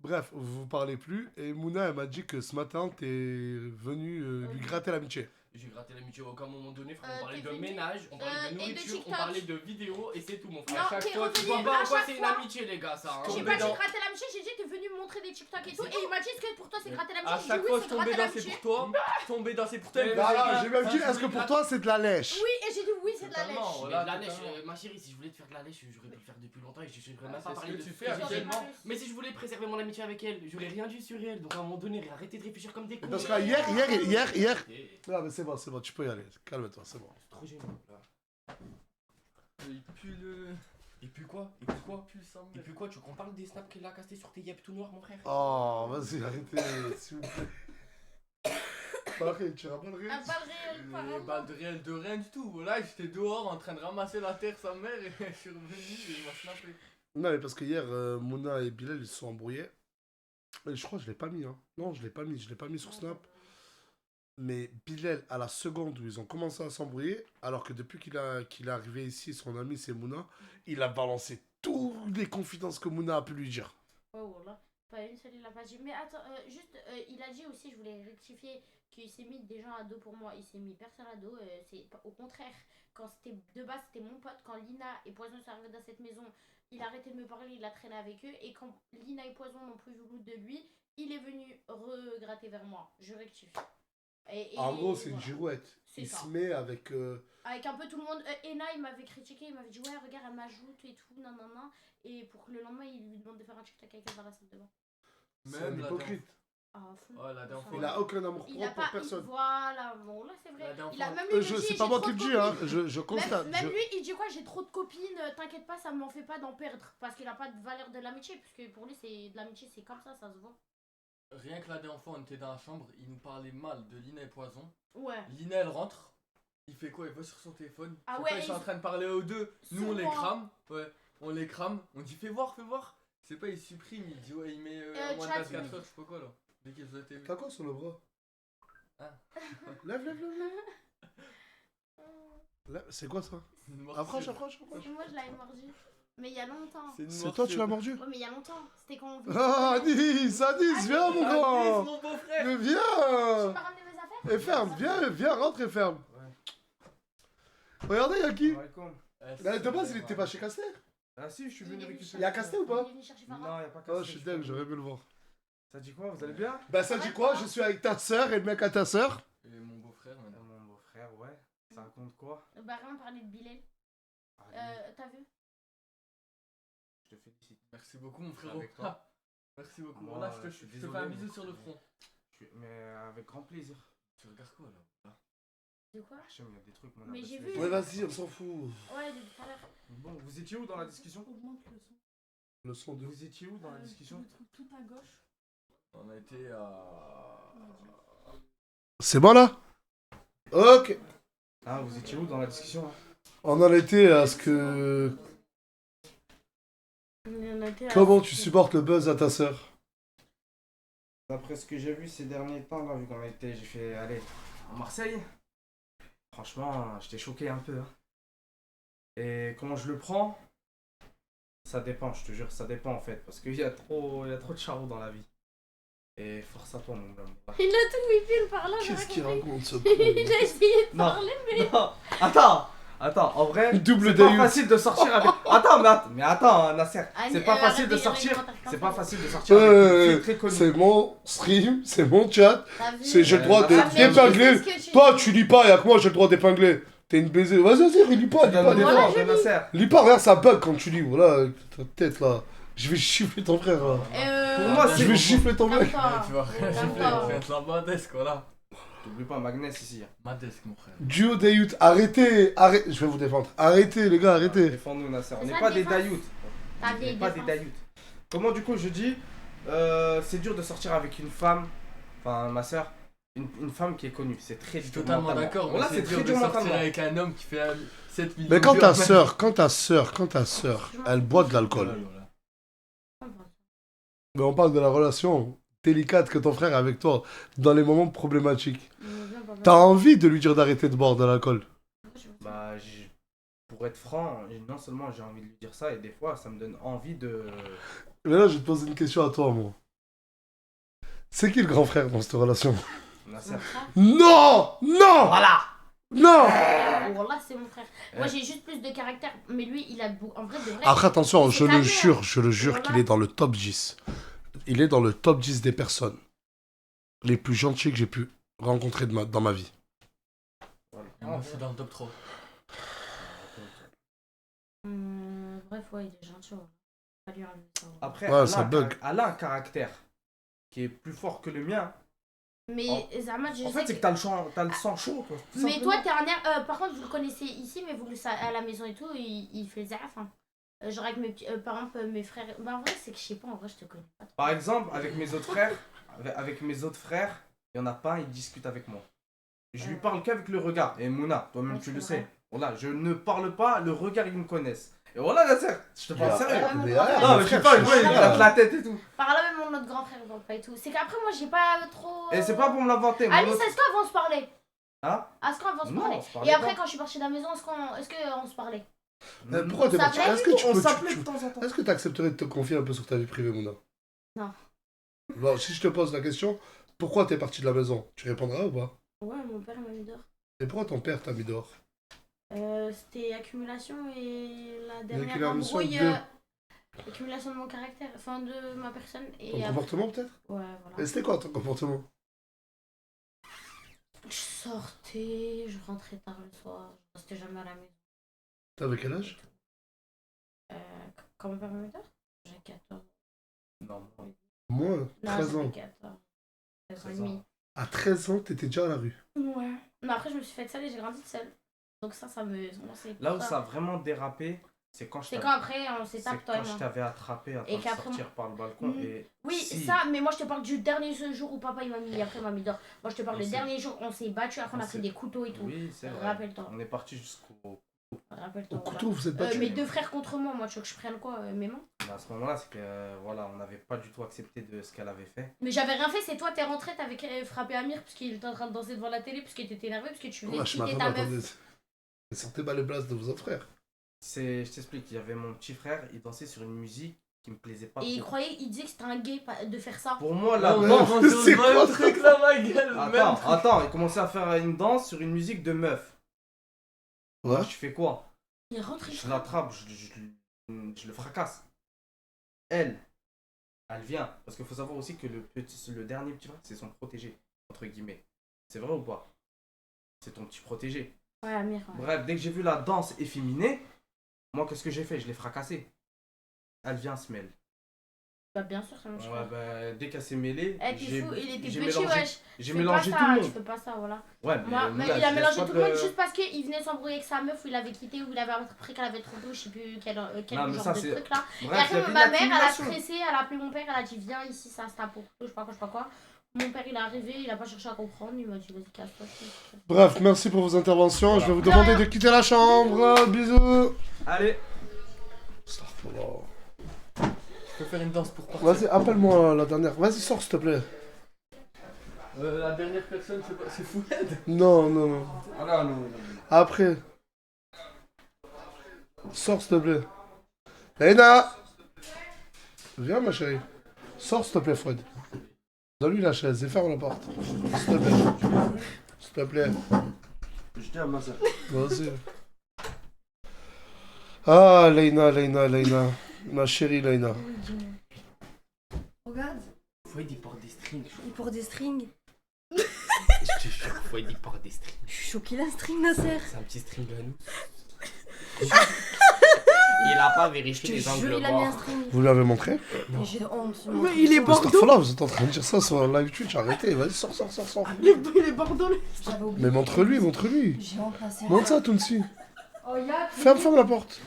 Bref, vous vous parlez plus et Mouna elle m'a dit que ce matin t'es venu lui gratter l'amitié. J'ai gratté l'amitié au moment donné, frère. Euh, On parlait t'es de venu- ménage, on parlait et de de nourriture, on TikTok. parlait de vidéos et c'est tout, mon Non, frère. À chaque t'es fois, tu revenu vois pas à en quoi chaque c'est une fois. amitié, les gars, ça. hein. J'ai Tombé pas dit dans- gratter l'amitié, j'ai dit t'es venu me montrer des TikTok et tout. Et il m'a dit est-ce que pour toi c'est gratter À l'amitié? J'ai chaque dit fois, oui, je c'est tombais gratter dans c'est l'amitié. pour toi. Tombé dans c'est pour toi. Mais il me là, faisait Voilà, que- j'ai même dit, ça, est-ce que pour toi c'est de la lèche? Oui, et j'ai dit oui, c'est de la Totalement, lèche. Mais voilà, de la lèche, totalement. ma chérie, si je voulais te faire de la lèche, j'aurais pu le faire depuis longtemps et je n'aurais Ah, même pas c'est parlé ce de que tu ce fais que j'ai actuellement. fait. Mais si je voulais préserver mon amitié avec elle, j'aurais rien dit sur elle. Donc à un moment donné, arrêtez de réfléchir comme des cons. Parce que hier. C'est Non mais c'est bon, tu peux y aller. Calme-toi, c'est bon. trop gênant. là. Il pue le. Et puis quoi? Et puis quoi? Il pue le sang. Et puis quoi? Tu veux qu'on parle des snaps qu'il a castés sur tes yep tout noir, mon frère? Oh, vas-y, arrêtez, s'il vous plaît. Pareil, tu iras pas le Un rire. balle réel, Les apparemment. balles de réel de rien du tout. Voilà, j'étais dehors en train de ramasser la terre, sa mère, et je suis revenu et il m'a snappé. Non, mais parce que hier, Mouna et Bilal ils se sont embrouillés. Et je crois que je l'ai pas mis, hein. Non, je l'ai pas mis sur Snap. Mais Bilal, à la seconde où ils ont commencé à s'embrouiller, alors que depuis qu'il est arrivé ici, son ami c'est Mouna, il a balancé toutes les confidences que Mouna a pu lui dire. Ouais, voilà. Pas une seule, il a pas dit. Mais attends, juste, il a dit aussi, je voulais rectifier, qu'il s'est mis des gens à dos pour moi. Il s'est mis personne à dos. Au contraire, quand c'était de base, c'était mon pote. Quand Lina et Poison sont arrivés dans cette maison, il a arrêté de me parler, il a traîné avec eux. Et quand Lina et Poison n'ont plus voulu de lui, il est venu regratter vers moi. Je rectifie. En gros, c'est une voilà. girouette. C'est Il ça. se met avec. Avec un peu tout le monde. Ena, il m'avait critiqué, il m'avait dit ouais, regarde, elle m'ajoute et tout, nan. Et pour que le lendemain, il lui demande de faire un TikTok avec elle dans la salle de bain. C'est un Même la hypocrite. Ah, fou. Oh, la dernière Ça Il fois. va. a aucun amour Il a propre pas. pour personne. Voilà, bon, là c'est vrai. La dernière Il a fois- même lui, il me dit, C'est j'ai pas moi trop qui le de dis, hein. copines. Je constate. Même lui, il dit quoi? J'ai trop de copines, t'inquiète pas, ça m'en fait pas d'en perdre. Parce qu'il a pas de valeur de l'amitié. Parce que pour lui, c'est de l'amitié, c'est comme ça se voit. Rien que la dernière fois, on était dans la chambre, il nous parlait mal de Lina et Poison. Ouais. Lina, elle rentre. Il fait quoi? Il va sur son téléphone. Ah Son ouais, père, ils sont ils- en train de parler aux deux. Nous, on les Souvent. crame. Ouais, on les crame. On dit fais voir, fais voir. C'est pas, il supprime. Il dit ouais, il met moins de chat, 24 oui. heures, je sais pas quoi là. Dès qu'ils ont été. T'as quoi sur le bras? Ah. Lève. C'est quoi ça? C'est une morsure. Approche. Moi, je l'avais mordu. Mais il y a longtemps. C'est une C'est toi, tu l'as morsure. mordu? Ouais, mais il y a longtemps. C'était quand on Ah, Anis, viens mon Ah, grand! mon beau-frère. Mais Tu viens! m'as ramené mes affaires? Et ferme, viens, rentre et ferme. Regardez, y'a qui? Mais de base, il était pas chez Casté? Ah si, je suis venu récupérer. Il y a Casté ou pas? Il est venu chercher Non, Farah. y a pas Oh, Casté. je suis dingue, j'aurais aimé le voir. Ça dit quoi? Vous allez bien? Bah, ça dit quoi? Je suis avec ta soeur et le mec à ta soeur. Et mon beau-frère maintenant. Mon beau-frère, ouais. Ça raconte quoi? Bah, rien parler de Bilal. T'as vu? Je te félicite. Merci beaucoup, mon frérot. Avec toi. Merci beaucoup. Moi, Voilà, je je suis te fais désolé, un mais- bisou sur le front. Mais avec grand plaisir. Tu regardes quoi là? De quoi? Hachem, il y a des trucs, mon Mais adresse j'ai mail. vu. Ouais, vas-y, on s'en fout. Ouais, depuis tout à l'heure. Bon, vous étiez où dans la discussion? Augmente le son. Le son de. Vous étiez où dans la discussion? Le truc tout à gauche. On a été à. C'est bon là? Ok. Ah, vous étiez où dans la discussion hein? On en était à ce que. Comment tu supportes le buzz à ta soeur? D'après ce que j'ai vu ces derniers temps, là, vu qu'on a été, j'ai fait aller à Marseille. Franchement, j'étais choqué un peu. Hein. Et comment je le prends? Ça dépend, je te jure, ça dépend en fait. Parce qu'il y a trop de charros dans la vie. Et force à toi, mon gars. Il a tout whippé par là. j'ai Qu'est-ce qu'il rien compris. raconte ce Il a essayé de Non. parler, mais. Non, attends, en vrai, Double c'est pas Dayout. facile de sortir avec. Mais attends, Nasser, c'est pas facile de sortir. C'est pas facile de sortir avec une fille très connue. C'est mon stream, c'est mon chat. T'as vu? J'ai le droit Ah, de mais d'épingler. je sais ce que tu Toi, dis. tu lis pas, y'a que moi, j'ai le droit d'épingler. T'es une baiser. Vas-y, lis pas des Voilà, fois. je lis. Nasser. Lis pas, regarde, ça bug quand tu lis. Voilà, avec ta tête là. Je vais gifler ton frère là. Pour moi, Je vais gifler ton mec. Tu vas rien gifler, D'accord. on va être la madesque, voilà. T'oublies pas Magnès ici. Madesque, mon frère. Duo Dayout, arrêtez. Je vais vous défendre. Arrêtez, les gars, arrêtez. Défends-nous, Nasser. On C'est n'est ça, pas des défense. Dayout. Ta On n'est vieille pas des défense. Dayout. Comment du coup je dis c'est dur de sortir avec une femme, enfin ma soeur, une femme qui est connue. C'est très Je suis dur totalement mentalement. d'accord. Là, mais c'est dur très de dur sortir mentalement. avec un homme qui fait 7 millions Mais quand de ta vues. sœur, elle boit de l'alcool. Voilà. Mais on parle de la relation délicate que ton frère a avec toi dans les moments problématiques. T'as envie de lui dire d'arrêter de boire de l'alcool. Bah, pour être franc, non seulement j'ai envie de lui dire ça, et des fois ça me donne envie de. Mais là, je vais te poser une question à toi, moi. C'est qui le grand frère dans cette relation? Nasser. Non! Non! Voilà! Non! Wallah, c'est mon frère. Moi, j'ai juste plus de caractère. Mais lui, il a en vrai de vrai. Après, attention, je C'est le calme. jure Voilà. qu'il est dans le top 10. Il est dans le top 10 des personnes les plus gentilles que j'ai pu rencontrer dans ma vie. Et moi, je suis dans le top 3. Bref, ouais, il est gentil. Ouais. Pas lui enlever ça. Après, Ouais, elle, ça a bug. elle a un caractère qui est plus fort que le mien. Mais Zama, je En sais fait, c'est que t'as le sang chaud, quoi. tout Mais simplement. toi, t'es un air. Par contre, vous le connaissez ici, mais vous le savez à la maison et tout, il fait le zaf. Hein. Genre avec mes petits. Par exemple, mes frères. Bah, en vrai, c'est que je sais pas, en vrai, je te connais pas. Par exemple, avec mes autres frères, il y en a pas un, il discute avec moi. Je lui parle qu'avec le regard. Et Mouna, toi-même Ouais, tu c'est le vrai. sais. Voilà, je ne parle pas, le regard ils me connaissent. Et voilà Nasser, je te parle sérieux. Ouais, mon mais grand arrête, frère. Non, mais je sais pas, il gratte la tête et tout. Par là, même mon autre grand frère, il parle pas et tout. C'est qu'après, moi, j'ai pas trop. Et c'est pas pour me l'inventer. mon Alice, autre- est-ce qu'on va se parler? Hein? Est-ce qu'on va se Non, parler? on se parlait Et après, pas. quand je suis partie de la maison, est-ce qu'on se parlait? Pourquoi t'es Ça parti? s'appelait Est-ce que tu On peux. s'appelait de temps en temps. Est-ce que t'accepterais de te confier un peu sur ta vie privée, Mouna? Non. Bon, si je te pose la question, pourquoi t'es parti de la maison? Tu répondras ou pas? Ouais, mon père m'a mis dehors. Et pourquoi ton père t'a mis dehors? C'était accumulation et la dernière Accumulation embrouille. de- Accumulation de mon caractère, enfin de ma personne. Et Ton après- comportement peut-être? Ouais, Et voilà. c'était quoi ton comportement? Je sortais, je rentrais tard le soir, je restais jamais à la maison. T'avais quel âge? Quand mon père m'a mis dehors? J'ai 14. Non, Moi, Non, 13 ans. j'avais 14. 13 ans et demi. À 13 ans, t'étais déjà à la rue. Ouais. Mais après, je me suis faite seule et j'ai grandi seule. Donc ça me... Moi, c'est Là où pour ça a vraiment dérapé, c'est quand je C'est t'avais- quand après, on s'est c'est tapé, toi quand et je moi. t'avais attrapé en train Et de qu'après, sortir par le balcon Mhm. et... Oui, si. ça, mais moi je te parle du dernier jour où papa il m'a mis, après il m'a mis dehors. Moi je te parle On le s'est- dernier jour, on s'est battu, après on a on pris s'est- des couteaux et tout. Oui, c'est vrai. Rappelle-toi. On est parti jusqu'au... Rappelle-toi. Au voilà. couteau, vous êtes battus? Mes deux frères contre moi, moi tu veux que je prenne quoi, mes mains? Mais à ce moment-là, c'est que voilà, on n'avait pas du tout accepté de ce qu'elle avait fait. Mais j'avais rien fait, c'est toi t'es rentré, t'avais frappé Amir parce qu'il était en train de danser devant la télé, parce qu'il était énervé, parce que tu voulais Ouais, je quitter m'attends, ta attendez. meuf. Ne sortez pas les places de vos autres frères. Je t'explique, il y avait mon petit frère, il dansait sur une musique qui me plaisait pas Et il trop. croyait, il disait que c'était un gay de faire ça. Pour moi, la Non, danse... non, c'est c'est quoi le ça? truc là, ma gueule. Attends, même truc. attends, il commençait à faire une danse sur une musique de meuf. Ouais. Moi, je fais quoi? Il rentre, il Je l'attrape, je le fracasse. Elle vient. Parce qu'il faut savoir aussi que le dernier petit frère, c'est son protégé, entre guillemets. C'est vrai ou pas? C'est ton petit protégé. Ouais, Amir. Ouais. Bref, dès que j'ai vu la danse efféminée, moi, qu'est-ce que j'ai fait? Je l'ai fracassé. Elle vient se mêle. Bah, bien sûr, c'est mon Ouais, frère. bah, dès qu'elle s'est mêlée, Eh, t'es fou, il était j'ai petit, mélangé, wesh. j'ai Tu fais mélangé pas tout ça, le tu monde. fais pas ça, voilà. Ouais, Moi, mais là, il je a laisse mélangé pas tout de- le monde juste parce qu'il venait s'embrouiller avec sa meuf ou il avait quitté ou il avait appris qu'elle avait trompé ou je sais plus quel Non, mais genre ça, de c'est- truc là. Et Bref, il y après, avait ma une mère, elle a accumulation. stressé, elle a appelé mon père, elle a dit viens ici, ça c'est pour je sais pas quoi, je sais pas quoi. Mon père il est arrivé, il a pas cherché à comprendre, il m'a dit vas-y casse-toi. Bref, merci pour vos interventions. Je vais vous demander de quitter la chambre. Bisous. Allez. Astaghfirullah. Je peux faire une danse pour partir. Vas-y, appelle-moi la dernière. Vas-y, sors s'il te plaît. La dernière personne, c'est pas... c'est Fouad. Non, non, non. Ah non, non, non. Après. Sors s'il te plaît. Léna. Viens ma chérie. Sors s'il te plaît, Fred. Donne-lui la chaise et ferme la porte. S'il te plaît. S'il te plaît. Je tiens ma soeur. Vas-y. Ah, Léna, Léna, Léna. Ma chérie Léna. Regarde, Fouad il porte des strings. il porte des strings. Je te jure, Fouad il porte des strings. Je suis choquée, la string, Nasser. C'est un petit string à nous. Il a pas Je vérifié te les jure, angles il a mis un morts. string. Vous l'avez montré? Mais j'ai honte. Mais il est Bordeaux. Astaghfirullah, vous êtes en train de dire ça sur live Twitch, arrêtez, vas-y, sors, sors, sors, sors. Il est Bordeaux. J'avais oublié. Mais montre-lui, montre-lui. J'ai honte, Nasser. Montre ça, Tounsi. Oh, y'a. Ferme la porte.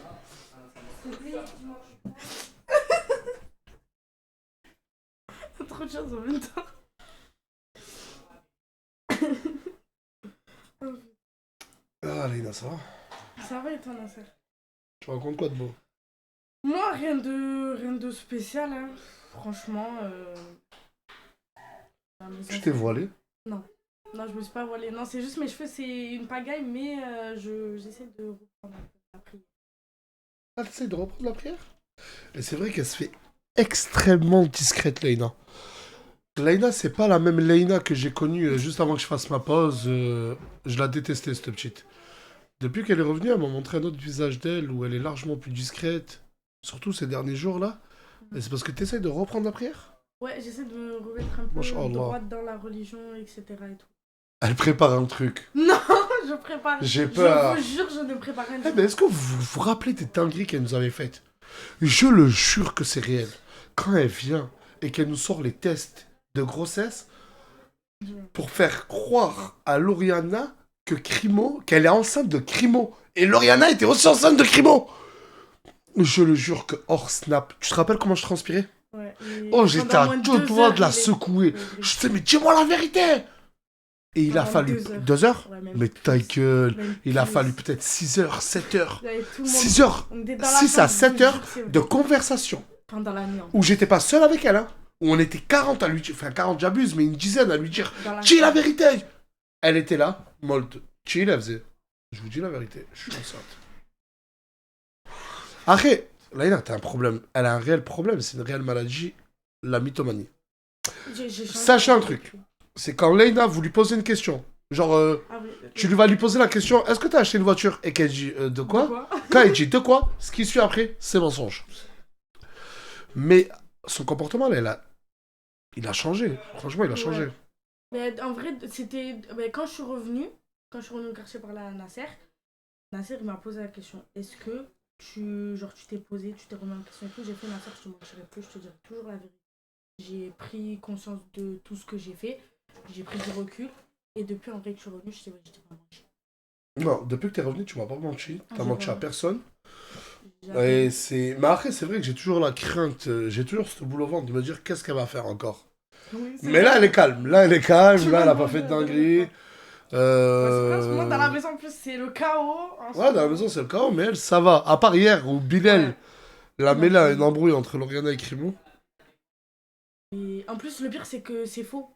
Trop de choses en même temps. Ah, Léna, ça va? Ça va et toi, Nasser? Tu racontes quoi de beau? Moi, rien de spécial, hein. Franchement, la maison, Tu t'es voilé? Non, je me suis pas voilée. Non, c'est juste mes cheveux, c'est une pagaille, mais j'essaie de reprendre un peu la prière. Ah, t'essayes de reprendre la prière? Et c'est vrai qu'elle se fait extrêmement discrète, Léna. Léna, c'est pas la même Léna que j'ai connue juste avant que je fasse ma pause. Je la détestais, cette petite. Depuis qu'elle est revenue, elle m'a montré un autre visage d'elle où elle est largement plus discrète. Surtout ces derniers jours-là. Et c'est parce que t'essayes de reprendre la prière? Ouais, j'essaie de me remettre un peu Masha'Allah. droite dans la religion, etc. et tout. Elle prépare un truc. Non, je prépare. J'ai peur. Je vous jure, je ne prépare rien. Eh ben, est-ce que vous vous rappelez des dingueries qu'elle nous avait faites? Je le jure que c'est réel. Quand elle vient et qu'elle nous sort les tests de grossesse pour faire croire à Lauriana que qu'elle est enceinte de Crimo. Et Lauriana était aussi enceinte de Crimo. Je le jure que hors snap. Tu te rappelles comment je transpirais? Ouais, et Oh, j'étais pendant à moins de 2 2 doigts heures, de la il est- secouer. Ouais, Je disais, mais dis-moi la vérité. Et il a Pendant fallu 2 heures. 2 heures? Ouais, même Mais plus. ta gueule. Même Il a plus. fallu peut-être 6 heures, 7 heures. Il y avait tout le monde. 6 heures. On était dans la 6 à chambre, 7 je vous heures jure, c'est vrai. de conversation. Pendant la nuit. hein. Où j'étais pas seul avec elle, hein. Où on était 40 à lui dire, enfin 40 j'abuse, mais une dizaine à lui dire, Dans la dis la chambre. vérité. Elle était là, molte. Chill, elle faisait, je vous dis la vérité, je suis enceinte. Après, Laïna, t'as un problème, elle a un réel problème, c'est une réelle maladie, la mythomanie. J'ai changé. Sachez un truc. C'est quand Leïna, vous lui posez une question. Genre, Ah oui, tu lui vas lui poser la question, est-ce que t'as acheté une voiture? Et qu'elle dit, de quoi? Quand elle dit de quoi, ce qui suit après, c'est mensonge. Mais son comportement, là, il a changé. Franchement, il a changé. Mais en vrai, c'était quand je suis revenue au quartier par là à Nasser, il m'a posé la question. Est-ce que tu t'es posé, tu t'es remis en question et tout? J'ai fait Nasser, je te mentirai plus, je te dirai toujours la vérité. J'ai pris conscience de tout ce que j'ai fait, j'ai pris du recul et depuis en vrai que je suis revenue, je t'ai pas menti. Non, depuis que t'es revenu, tu m'as pas menti. T'as menti à personne. Jamais. Et c'est... Mais après, c'est vrai que j'ai toujours la crainte, j'ai toujours ce boulot au ventre de me dire qu'est-ce qu'elle va faire encore. Oui, c'est Mais vrai. là, elle est calme. Là, elle a pas fait de dinguerie. Parce que en ce moment, dans la maison, en plus, c'est le chaos. Ouais, dans la maison, c'est le chaos, mais elle, ça va. À part hier où Bilal l'a mêlé à une embrouille entre Lauriana et Crimo. Et en plus, le pire, c'est que c'est faux.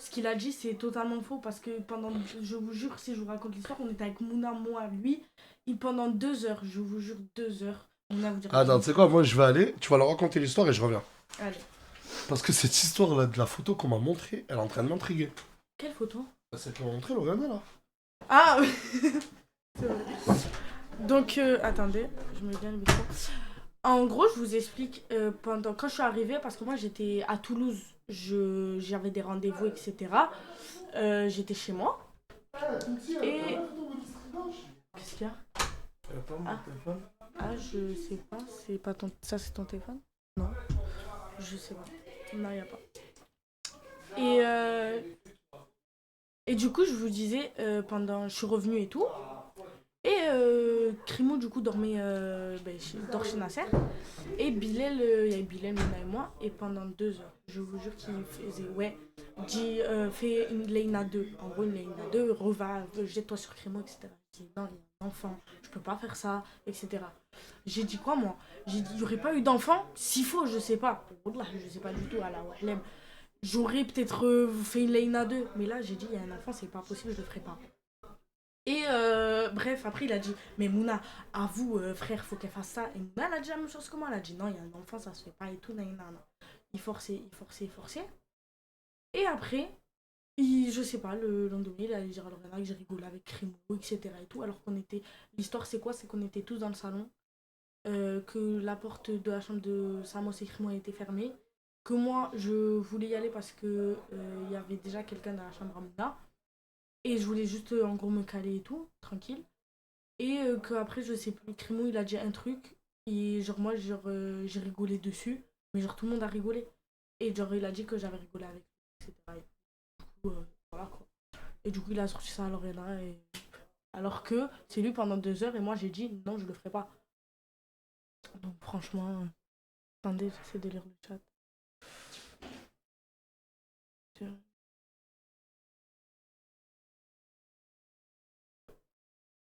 Ce qu'il a dit, c'est totalement faux parce que pendant, je vous jure, si je vous raconte l'histoire, on était avec Mouna, moi, lui, et pendant 2 heures, je vous jure, 2 heures, on a vous dire. Ah non, tu sais quoi, moi je vais aller, tu vas leur raconter l'histoire et je reviens. Allez. Parce que cette histoire-là de la photo qu'on m'a montrée, elle est en train de m'intriguer. Quelle photo? Celle qu'on m'a montrée, Lauriana, là. Ah oui. C'est vrai. Donc, attendez, je me viens le micro. En gros, je vous explique, quand je suis arrivée, parce que moi j'étais à Toulouse, j'avais des rendez-vous, etc. J'étais chez moi. Et... Qu'est-ce qu'il y a? Ah, je sais pas, c'est pas ton... Ça c'est ton téléphone? Non, je sais pas. Non, y a pas. Et du coup, je vous disais, je suis revenue et tout. Et Crimo, du coup, dort chez Nasser. Et Bilal, il y avait Bilal, Mouna et moi. Et pendant 2 heures, je vous jure qu'il faisait, fais une Leïna 2. En gros, une Leïna 2, jette-toi sur Crimo, etc. J'ai dit, non, il y a un enfant, je peux pas faire ça, etc. J'ai dit quoi, moi? J'ai dit, il n'y aurait pas eu d'enfant? S'il faut, je sais pas. Je sais pas du tout, à la Wahlem. J'aurais peut-être fait une Leïna 2. Mais là, j'ai dit, il y a un enfant, c'est pas possible, je le ferai pas. Et bref, après il a dit, mais Mouna, avoue frère, faut qu'elle fasse ça. Et Mouna, elle a dit la même chose que moi, elle a dit, non, il y a un enfant, ça se fait pas et tout, nan. Il forçait. Et après, je sais pas, le lendemain, il allait dire à Lorena que j'ai rigolé avec Crimo, etc. et tout, alors qu'on était, l'histoire c'est quoi? C'est qu'on était tous dans le salon, que la porte de la chambre de Samos et Crimo était fermée, que moi, je voulais y aller parce que il y avait déjà quelqu'un dans la chambre à Mouna. Et je voulais juste en gros me caler et tout, tranquille. Et qu'après, je sais plus, Crimo il a dit un truc. Et genre moi, j'ai rigolé dessus. Mais genre tout le monde a rigolé. Et genre il a dit que j'avais rigolé avec lui, etc. Et du coup, voilà quoi. Et du coup, il a sorti ça à Lorena. Alors que c'est lui pendant 2 heures et moi j'ai dit non, je le ferai pas. Donc franchement, attendez, j'essaie de lire le chat.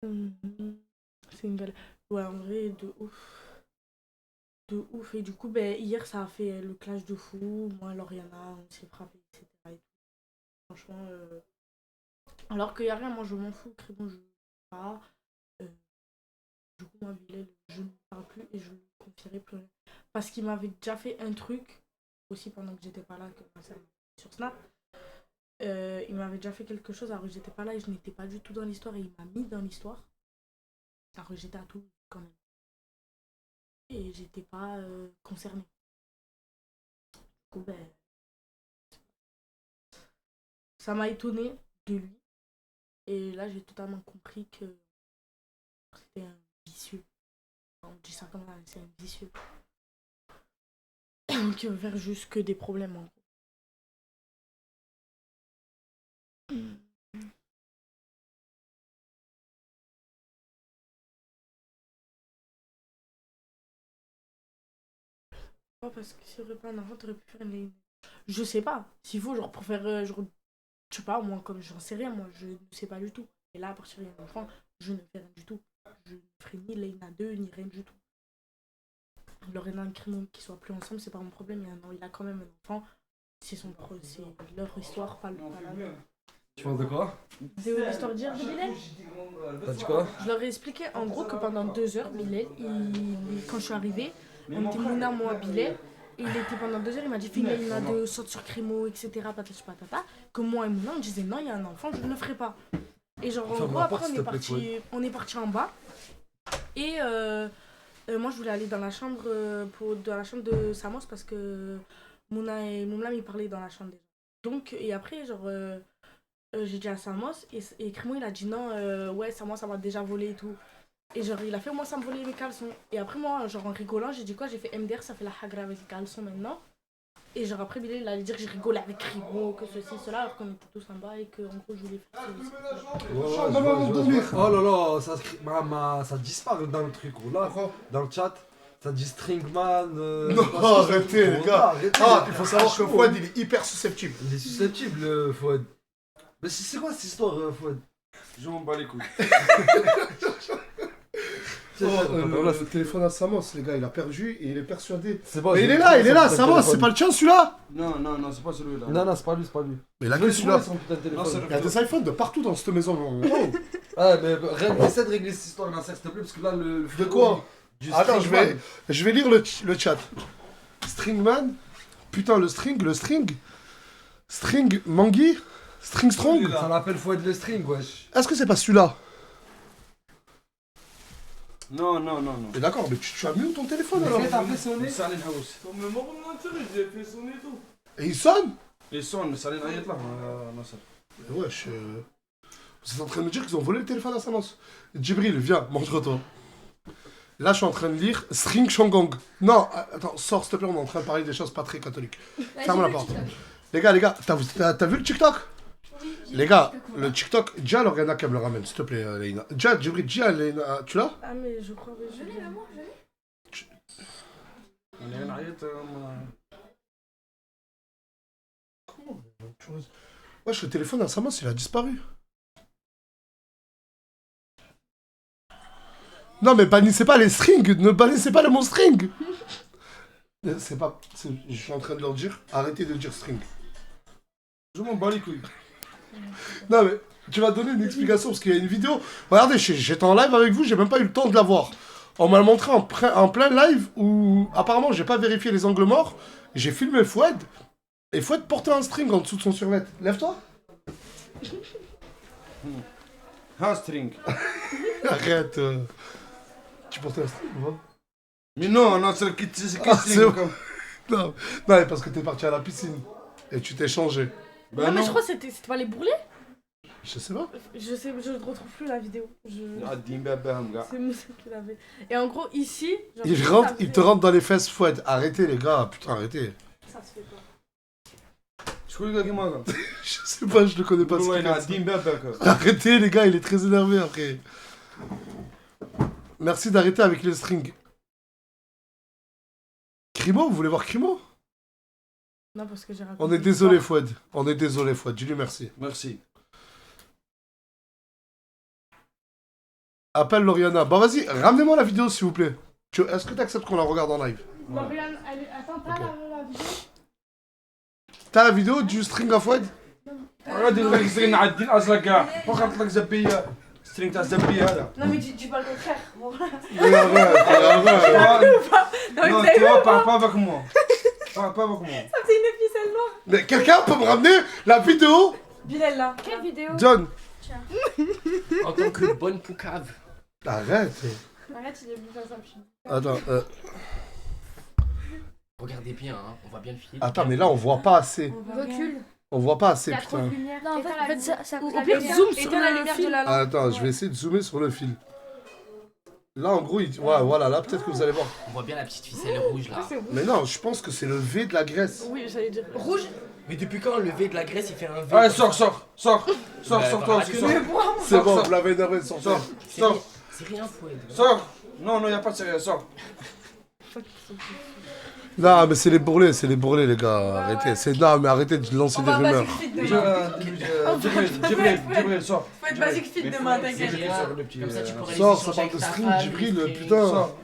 C'est une galère. Ouais, en vrai, de ouf. De ouf. Et du coup, hier, ça a fait le clash de fou. Moi, Lauriana, on s'est frappé, etc. Et tout. Franchement, alors qu'il n'y a rien, moi, je m'en fous. Crimo, je ne parle pas. Du coup, moi, Bilal, je ne parle plus et je ne confierai plus rien. Parce qu'il m'avait déjà fait un truc, aussi pendant que j'étais pas là, que ma sœur m'a fait sur Snap. Il m'avait déjà fait quelque chose alors que j'étais pas là et je n'étais pas du tout dans l'histoire et il m'a mis dans l'histoire alors que j'étais à tout quand même et j'étais pas concernée. Du coup ça m'a étonnée de lui et là j'ai totalement compris que c'était un vicieux. On dit ça comme ça, c'est un vicieux qui veut faire juste que des problèmes en gros. Parce que s'il n'y aurait pas un enfant, t'aurais pu faire une... Je sais pas. S'il faut, genre, pour faire... je sais pas, moi, comme j'en sais rien, moi, je ne sais pas du tout. Et là, à partir d'un enfant, je ne fais rien du tout. Je ne ferai ni Leïna 2, ni rien du tout. Lorena et Crimo qui soient plus ensemble, c'est pas mon problème. Il a quand même un enfant. C'est leur histoire, pas la mienne. Tu penses de quoi? De l'histoire d'hier de Bilal. T'as dit quoi? Je leur ai expliqué en gros que pendant 2 heures, Bilal, quand je suis arrivée, on était Mouna, moi, Bilal, Et il était pendant 2 heures, il m'a dit Filaina de saute sur Crimo, etc. Patati patata. Que moi et Mouna, on disait non, il y a un enfant, je ne le ferai pas. Et genre, en Ferme gros, la après, porte, s'il te plaît, on est parti en bas. Et moi, je voulais aller dans la chambre, dans la chambre de Samos parce que Mouna et Moumlam, ils parlaient dans la chambre déjà. Donc, et après, genre, j'ai dit à Samos, et Crimo, il a dit non, ouais, Samos, ça m'a déjà volé et tout. Et genre, il a fait, moi, ça me volait mes caleçons. Et après, moi, genre, en rigolant, j'ai dit quoi? J'ai fait MDR, ça fait la hagra avec les caleçons maintenant. Et genre, après, Bilal, il allait dire que j'ai rigolé avec Crimo, que ceci, cela, alors qu'on était tous en bas et qu'en gros, je voulais faire Oh là là, ça disparaît dans le truc. Là, dans le chat, ça dit Stringman. Non, arrêtez, les gars. Ah, il faut savoir que Fouad, il est hyper susceptible. Il est susceptible, Fouad. Mais c'est quoi cette histoire, Fouad? Je m'en bats les couilles. Le téléphone à Samos, les gars, il a perdu et il est persuadé. Bon, mais il est là, Samos, c'est pas le tien celui-là? Non, c'est pas celui-là. Non, c'est pas lui, Mais il a que celui-là. Non, c'est le Il y a des iPhones de partout dans cette maison. Ah, mais essaie de régler cette histoire, Nasser, s'il te plaît, parce que là, le. De quoi? Attends, je vais lire le chat. Stringman. Putain, le string. String Mangui. String Strong. Ça l'appelle Fouad le string, wesh. Est-ce que c'est pas celui-là? Non. Mais d'accord, mais tu as mis ton téléphone alors? T'as fait sonner? Salin House. Mais moi, j'ai fait sonner tout. Et il sonne? Il sonne, Salin Ayat là. Wesh. Vous êtes en train de me dire qu'ils ont volé le téléphone à Samos? Djibril, viens, montre-toi. Là, je suis en train de lire String Shangong. Non, attends, sors s'il te plaît, on est en train de parler des choses pas très catholiques. Ferme la porte. Les gars, t'as vu le TikTok? Les gars, le TikTok, Dia, Loriana qui me le ramène, s'il te plaît, Leïna. Dia, Djibril, Dia, Leïna, tu l'as? Ah, mais je crois que je l'ai, moi, je l'ai. On est en Ayat. Comment? Wesh, le téléphone à Samos, il a disparu. Non, mais bannissez pas les strings, ne bannissez pas le mot string. Je suis en train de leur dire, arrêtez de dire string. Je m'en bats les couilles. Non, mais tu vas donner une explication parce qu'il y a une vidéo. Regardez, j'étais en live avec vous, j'ai même pas eu le temps de la voir. On m'a montré en plein live où apparemment j'ai pas vérifié les angles morts. J'ai filmé Fouad et Fouad portait un string en dessous de son survêt. Lève-toi. Un string. Arrête. Tu portais un string ou pas? Mais non, c'est le kit string. Non, mais parce que t'es parti à la piscine et tu t'es changé. Ben non, mais je crois que c'était pas les bourrelets. Je sais pas. Je ne retrouve plus la vidéo. gars. C'est Moussa qui l'avait. Et en gros, ici. Genre, il te rentre dans les fesses, Fouad. Arrêtez, les gars. Putain, arrêtez. Ça se fait pas. Je sais pas, je le connais pas. Arrêtez, les gars, il est très énervé après. Merci d'arrêter avec les strings. Crimo, vous voulez voir Crimo? Non, parce que j'ai raconté. On est désolé, Fouad. On est désolé, Fouad. Dis-lui merci. Merci. Appelle Loriana. Bah vas-y, ramenez-moi la vidéo s'il vous plaît. Est-ce que tu acceptes qu'on la regarde en live? Lauriane, attends, t'as la vidéo? T'as la vidéo du string à Fouad? غادي نغير سترين على الدين اصلا كاع وخاطر لك زبيه سترين تاع زبيه هذا Non mais tu parles contraire. Non, tu vois, parle pas avec moi. Parle pas avec moi. Ça c'est une ficelle noire. Mais quelqu'un peut me ramener la vidéo? Bilal là. Quelle vidéo? John. En tant que bonne poucave. Arrête. Arrête, il est plus ça. Attends, Regardez bien, hein, on voit bien le film. Attends, mais là on voit pas assez. Recule. On voit pas assez, Il y a trop de putain. lumière. Non, en fait ça Au la pire, lumière. zoom Éteins sur la le lumière fil. de la lampe. Attends, je vais essayer de zoomer sur le fil. Là, en gros, ouais, voilà, là, peut-être que vous allez voir. On voit bien la petite ficelle rouge là. Mais non, je pense que c'est le V de la graisse. Oui, j'allais dire. Rouge? Mais depuis quand le V de la graisse il fait un V? Allez, sors toi aussi, sors. C'est bon, vous l'avez énervé, sors. C'est rien, Fouad. Sors. Non, y a pas de sérieux, sors. Non, mais c'est les bourrelets, les gars. Arrêtez. Non, mais arrêtez de lancer des rumeurs. Djibril, sors. Faut être basique fit demain, t'inquiète. Comme ça tu pourrais Sors, les ça échanger parle de avec ta string, femme, Djibril, les putain. Sors.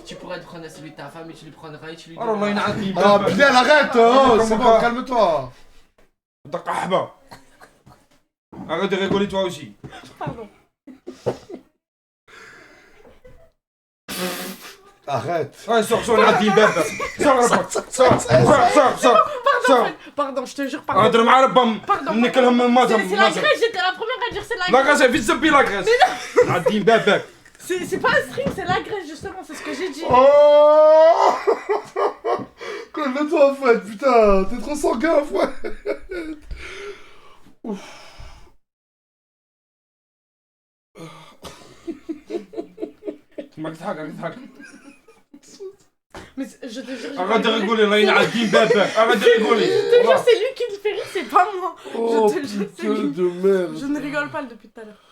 Tu pourrais te prendre celui de ta femme et tu lui prendras et tu lui Alors, là, il a dit. Ah, Bilal, arrête, oh, c'est bon, calme-toi. Arrête de rigoler toi aussi. Pardon. Arrête. Ouais, sors, Nadim, bébé. Sors. Pardon, je te jure, pardon. اهضر مع ربهم Pardon. نكلهم C'est مازم la Grèce, j'étais la première à dire c'est la لا Grèce. غاز في تسبي لا غاز نادين باباك C'est pas un string, c'est la Grèce, justement, c'est ce que j'ai dit. Oh calme-toi, Fouad, putain, t'es trop sanguin, Fouad. Ouf. ما تضحك Mais je te jure, arrête de rigoler là ينعدين باباك arrête de rigoler je te jure, c'est lui qui me fait rire, c'est pas moi. Oh Je te jure, c'est putain lui. de merde. Je ne rigole pas depuis tout à l'heure.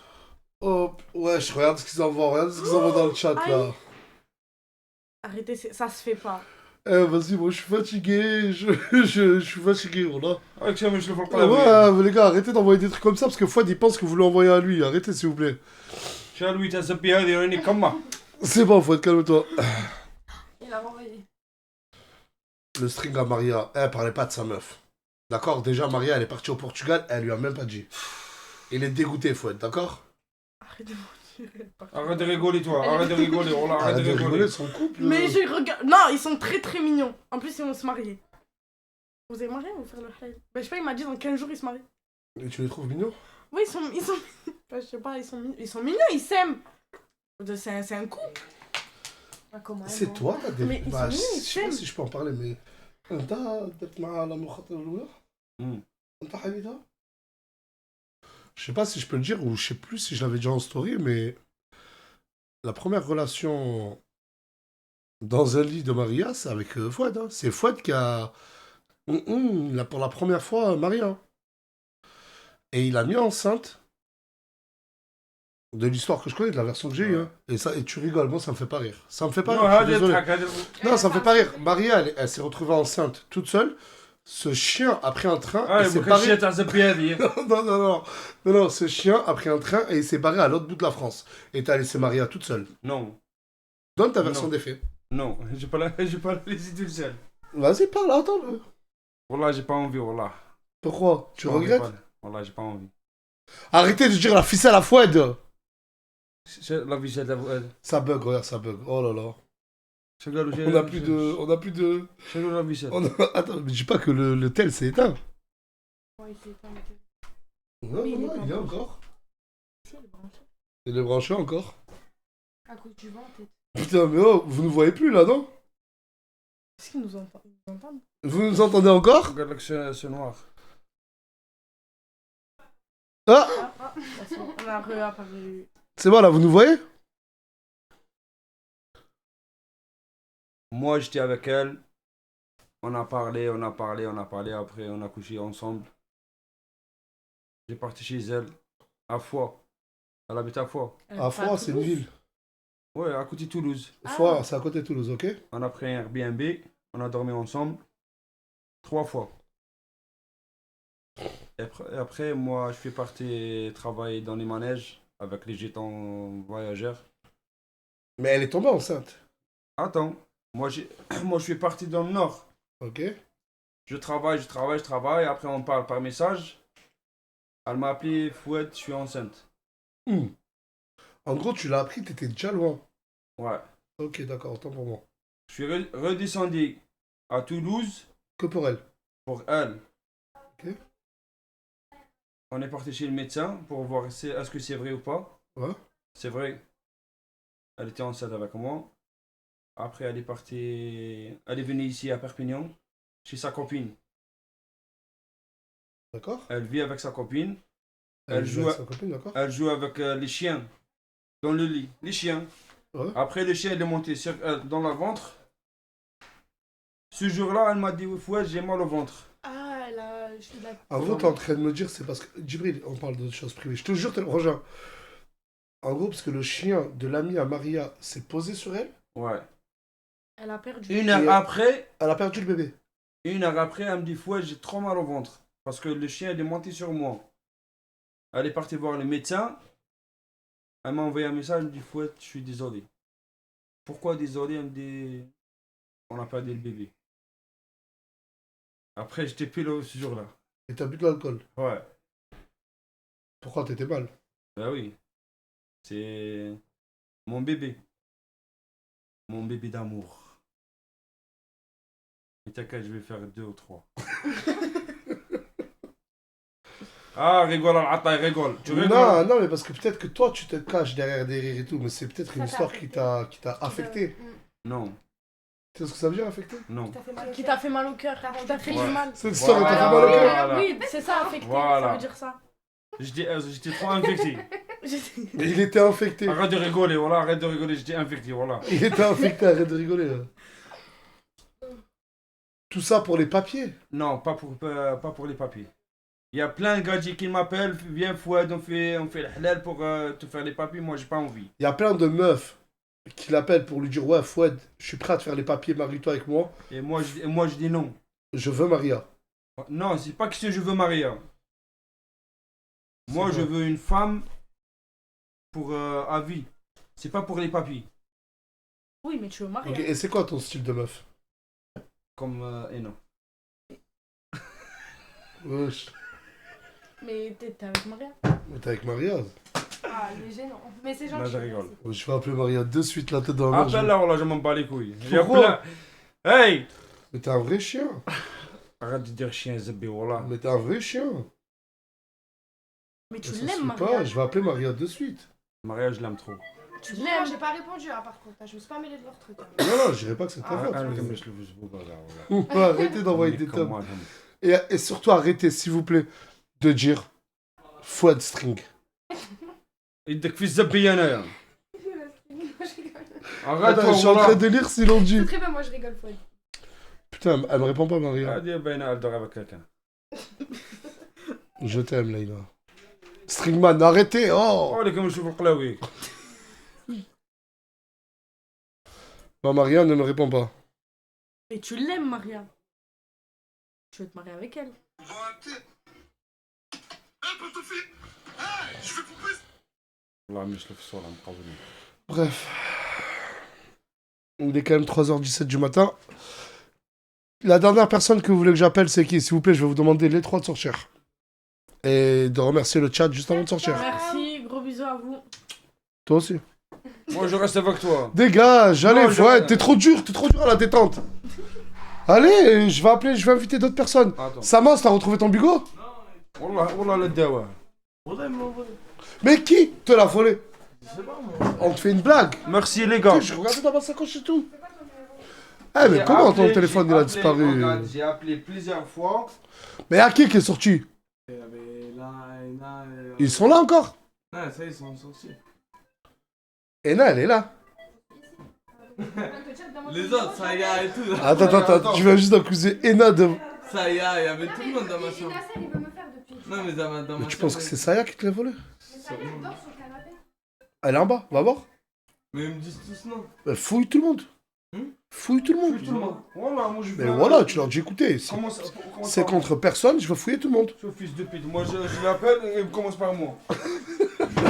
Oh, ouais, je regarde ce qu'ils envoient, regarde ce qu'ils envoient dans le chat, là. Arrêtez, ça se fait pas. Eh, vas-y, moi, je suis fatigué, je suis fatigué, voilà. avec ça mais je le vois Ah ouais, mais les gars, arrêtez d'envoyer des trucs comme ça, parce que Fouad, il pense que vous l'envoyez à lui. Arrêtez, s'il vous plaît. شالوي تسبي هذه راني كما C'est bon, Fouad, calme-toi. Il a renvoyé. Le string à Maria, elle parlait pas de sa meuf. D'accord? Déjà, Maria, elle est partie au Portugal, elle lui a même pas dit. Il est dégoûté, Fouad, d'accord? Arrête de mentir. arrête de rigoler toi arrête de rigoler oh là arrête de rigoler son couple. Mais je regarde. Non, ils sont très très mignons. En plus, ils vont se marier. Vous avez marié ou faire le halal? Bah, je sais pas, il m'a dit dans 15 jours ils se marient. Et tu les trouves mignons? Oui, ils sont. Bah, je sais pas, ils sont mignons, ils s'aiment. C'est un couple. Ah, comment C'est toi, t'as des... Mais ils Bah, sont je mignons, ils sais pas s'aiment. si je peux en parler, mais... انت درت مع المخاطرة الأولى؟ انت حبيتها؟ Je sais pas si je peux le dire, ou je sais plus si je l'avais dit en story, mais... La première relation dans un lit de Maria, c'est avec Fouad. Hein. C'est Fouad qui a... il a pour la première fois Maria. Et il a mis enceinte de l'histoire que je connais, de la version que j'ai eue. Hein. Et, ça, et tu rigoles, moi ça me fait pas rire. Ça me fait pas non rire, je suis هذا désolé. يضحك هذا Non, ça me fait pas rire. Maria, elle s'est retrouvée enceinte toute seule. Ce chien a pris un train et اه s'est ما barré... كانش تسبي هذه Non, ce chien a pris un train et il s'est barré à l'autre bout de la France. Et t'as laissé Maria toute seule. non Donne ta version Non. des faits. non j'ai pas les idées seul Vas-y, parle, attends-le. والله j'ai pas envie والله Pourquoi? Tu regrettes? والله j'ai pas envie Arrêtez de dire la ficelle à Fouad. la vie c'est هذا Ça bug, regarde, ça bug. Oh là là. شغلوا On a plus de... On a plus de... شغلوا la vie Attends, mais dis pas que le tel s'est éteint. Ouais, il s'est éteint, Non, Mais il est non, pas il est branché. encore. c'est le branché. Il est branché encore. À cause du vent, peut-être. Putain, mais oh, vous ne voyez plus là, non? Est-ce qu'ils nous entendent? Vous nous entendez encore? قال لك c'est noir Ah! On a réapparu. C'est bon là, vous nous voyez? moi j'étais avec elle on a parlé après on a couché ensemble j'ai parti chez elle à Foix elle habite à Foix À Foix, c'est une ville. ouais à côté de Toulouse Foix, c'est à côté de Toulouse, ok? on a pris un Airbnb on a dormi ensemble 3 fois et après moi je suis parti travailler dans les manèges avec les gitans voyageurs. Mais elle est tombée enceinte. Attends, moi je suis parti dans le nord. Ok. Je travaille, après on parle par message. Elle m'a appelé Fouad, je suis enceinte. En gros, tu l'as appris, t'étais déjà loin. Ouais. Ok, d'accord, autant pour moi. Je suis redescendu à Toulouse. Que pour elle. Pour elle. Ok. On est parti chez le médecin pour voir est-ce que c'est vrai ou pas. Ouais. C'est vrai. Elle était enceinte avec moi. Après, elle est partie. Elle est venue ici à Perpignan, chez sa copine. D'accord. Elle vit avec sa copine. Elle joue avec sa copine, d'accord. Elle joue avec les chiens dans le lit. Les chiens. Ouais. Après, le chien il est monté dans le ventre. Ce jour-là, elle m'a dit Fouad, j'ai mal au ventre. Ah, là, je suis là. En gros, t'es en train de me dire, c'est parce que. Djibril, on parle de choses privées. Je te jure, t'es le rejoins. En gros, parce que le chien de l'ami à Maria s'est posé sur elle. Ouais. Elle a perdu. Une heure après. Elle a perdu le bébé. Une heure après, elle me dit Fouad, j'ai trop mal au ventre. Parce que le chien il est monté sur moi. Elle est partie voir le médecin. Elle m'a envoyé un message, elle me dit Fouad, je suis désolé. Pourquoi désolé? Elle me dit on a perdu le bébé. Après, j'étais pile ce jour-là. Et t'as bu de l'alcool. Ouais. Pourquoi t'étais mal? Bah oui. C'est mon bébé. Mon bébé d'amour. Et t'inquiète, je vais faire 2 ou 3. Ah, rigole, Al-Atta, rigole. Tu rigoles? Non, mais parce que peut-être que toi, tu te caches derrière des rires et tout, mais c'est peut-être une histoire qui t'a affecté. Non, Tu sais ce que ça veut dire, affecté? non. Qui t'a fait mal au cœur, qui t'a fait Ouais. du mal. Cette histoire, elle t'a fait mal au cœur. Voilà. Oui, c'est ça, affecté, Voilà. ça veut dire ça. J'étais trop infecté. Il était infecté. Arrête de rigoler, voilà, arrête de rigoler, j'étais infecté, voilà. Il était infecté, arrête de rigoler. Là. Tout ça pour les papiers. Non, pas pour les papiers. Il y a plein de gadgets qui m'appellent, viens Fouad, on fait le halal pour te faire les papiers, moi j'ai pas envie. Il y a plein de meufs qui l'appellent pour lui dire ouais Fouad, je suis prêt à te faire les papiers, marie-toi avec moi. Et moi je dis non. Je veux Maria. Non, c'est pas que je veux Maria. Moi je veux une femme pour à vie. C'est pas pour les papiers. Oui, mais tu veux marier. Ok, et c'est quoi ton style de meuf? Comme Eno. Wesh. Mais t'es avec Maria. Mais t'es avec Maria. Ah, il est gênant. Mais c'est Là gentil. je rigole. Je vais appeler Maria de suite la tête dans la mer. Appelle-la, voilà, je m'en bats les couilles. J'ai Pourquoi? plein- Hey! Mais t'es un vrai chien. Arrête de dire chien Zebé, voilà. Mais t'es un vrai chien. Mais tu Ça se l'aimes, fait pas, Maria. je vais appeler Maria de suite. Maria, je l'aime trop. Tu l'aimes. J'ai pas répondu, hein, par contre. Je me suis pas mêlé de leur truc. Non, je dirais pas que c'est ta Ah, faute. ah, mais- mais je le veux, je veux pas, là, voilà. Ouais, arrêtez d'envoyer Mais des comme tomes. moi, j'aime. Et surtout arrêtez, s'il vous plaît, de dire Fouad String. يدك في الزبي انايا Attends, je suis en train de lire ce qu'ils l'ont dit. Très bien, moi je rigole, Fouad. Putain, elle me répond pas, Maria. هذه باينه elle dort avec quelqu'un. Je t'aime, Leïla. Stringman, arrêtez. Oh عليكم نشوف القلاوي. Bah, Maria ne me répond pas. Mais tu l'aimes, Maria. Tu veux te marier avec elle. والله مش في الصوره مقاولين. Bref. Il est quand même 3h17 du matin. La dernière personne que vous voulez que j'appelle, c'est qui? S'il vous plaît, je vais vous demander les trois de sortir. Et de remercier le chat juste avant de sortir. Merci, gros bisous à vous. Toi aussi. Moi je reste avec toi. Dégage, allez, Non, Fouad, t'es trop dur à la détente. Allez, je vais inviter d'autres personnes. Attends. Samos, t'as retrouvé ton bigot? والله لا الدواء. Mais qui te l'a volé? On te fait une blague. Merci les gars. Je regardais dans ma sacoche et tout. Eh, mais comment ton téléphone il a disparu? Regarde, j'ai appelé plusieurs fois. Mais à qui est sorti? Ils sont là encore? Ah, ça, ils sont sortis. Ena, elle est là. Les autres, ça y est et tout. Là. Attends, tu vas juste accuser Ena de... Ça y est, il y avait tout le monde dans ma chambre. il veut me faire depuis. Non, mais dans ma Mais chambre. tu penses que c'est Saya qui te l'a volé? Elle dort sur le canapé. Elle est en bas, va voir. Mais ils me disent tous non. Fouille tout le monde. Fouille tout le monde. Tout le monde. Voilà, moi je Mais voilà, tu leur dis écoutez, Comment c'est contre personne, je vais fouiller tout le monde. Ce fils de pute, moi je l'appelle et il commence par moi.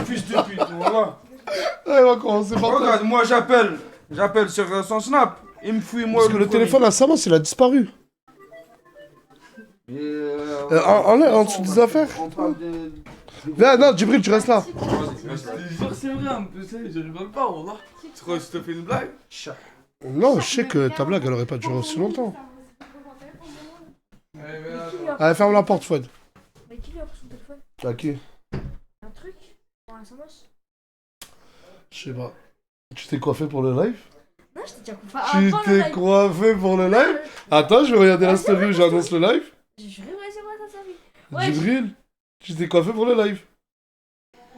Fils de pute, voilà. Ouais, on va commencer par toi. Regarde, moi j'appelle sur son snap, il me fouille moi. Parce que le téléphone à Samos, il a disparu. En dessous des affaires. On parle de... Viens, non, Djibril, tu restes là. Mais je te jure, c'est vrai, un peu, ça, je rigole pas, wallah. Tu crois que je te fais une blague? Non, je sais que ta blague, elle aurait pas duré aussi longtemps. Allez, mais là, Allez, ferme la porte, Fouad. Mais qui lui a pris son téléphone? À qui? Un truc? Pour un SMS? Je sais pas. Tu t'es coiffé pour le live? Non, je t'ai déjà coupé. Tu t'es coiffé pour le live? Attends, je vais regarder la story où j'annonce le live. J'ai juré, ouais, c'est moi, ça s'est Djibril, tu t'es coiffé pour le live.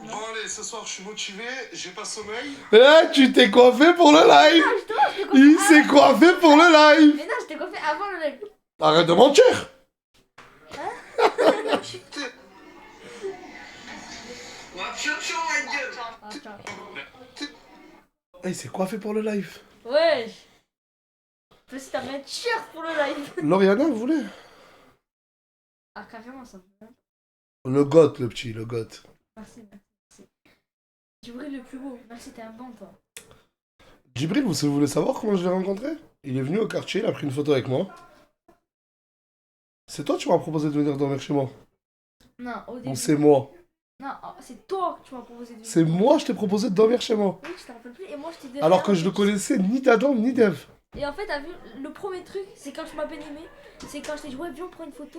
Bon allez, ce soir je suis motivé, j'ai pas sommeil. Eh, tu t'es coiffé pour le live. Il s'est coiffé pour le live. Mais non, je t'ai coiffé avant le live. Arrête de mentir. Eh, il s'est coiffé pour le live. Wesh. Plus t'as mis un t-shirt pour le live. Lauriana, vous voulez? Ah, carrément, ça me fait. Le goth, le petit, le goth. Merci, merci. Djibril le plus beau. Merci, t'es un bon, toi. Djibril, vous voulez savoir comment je l'ai rencontré? Il est venu au quartier, il a pris une photo avec moi. C'est toi qui m'as proposé de venir dormir chez moi? Non, au début. Bon, c'est moi. Non, c'est toi que tu m'as proposé de C'est moi, je t'ai proposé de dormir chez moi. Oui, je te rappelle plus. Et moi, je t'ai donné. Alors que je ne connaissais ni d'Adam ni d'Ève. Et en fait, t'as vu, le premier truc, c'est quand je m'appelle aimé, c'est quand je t'ai dit, ouais, viens, on prend une photo.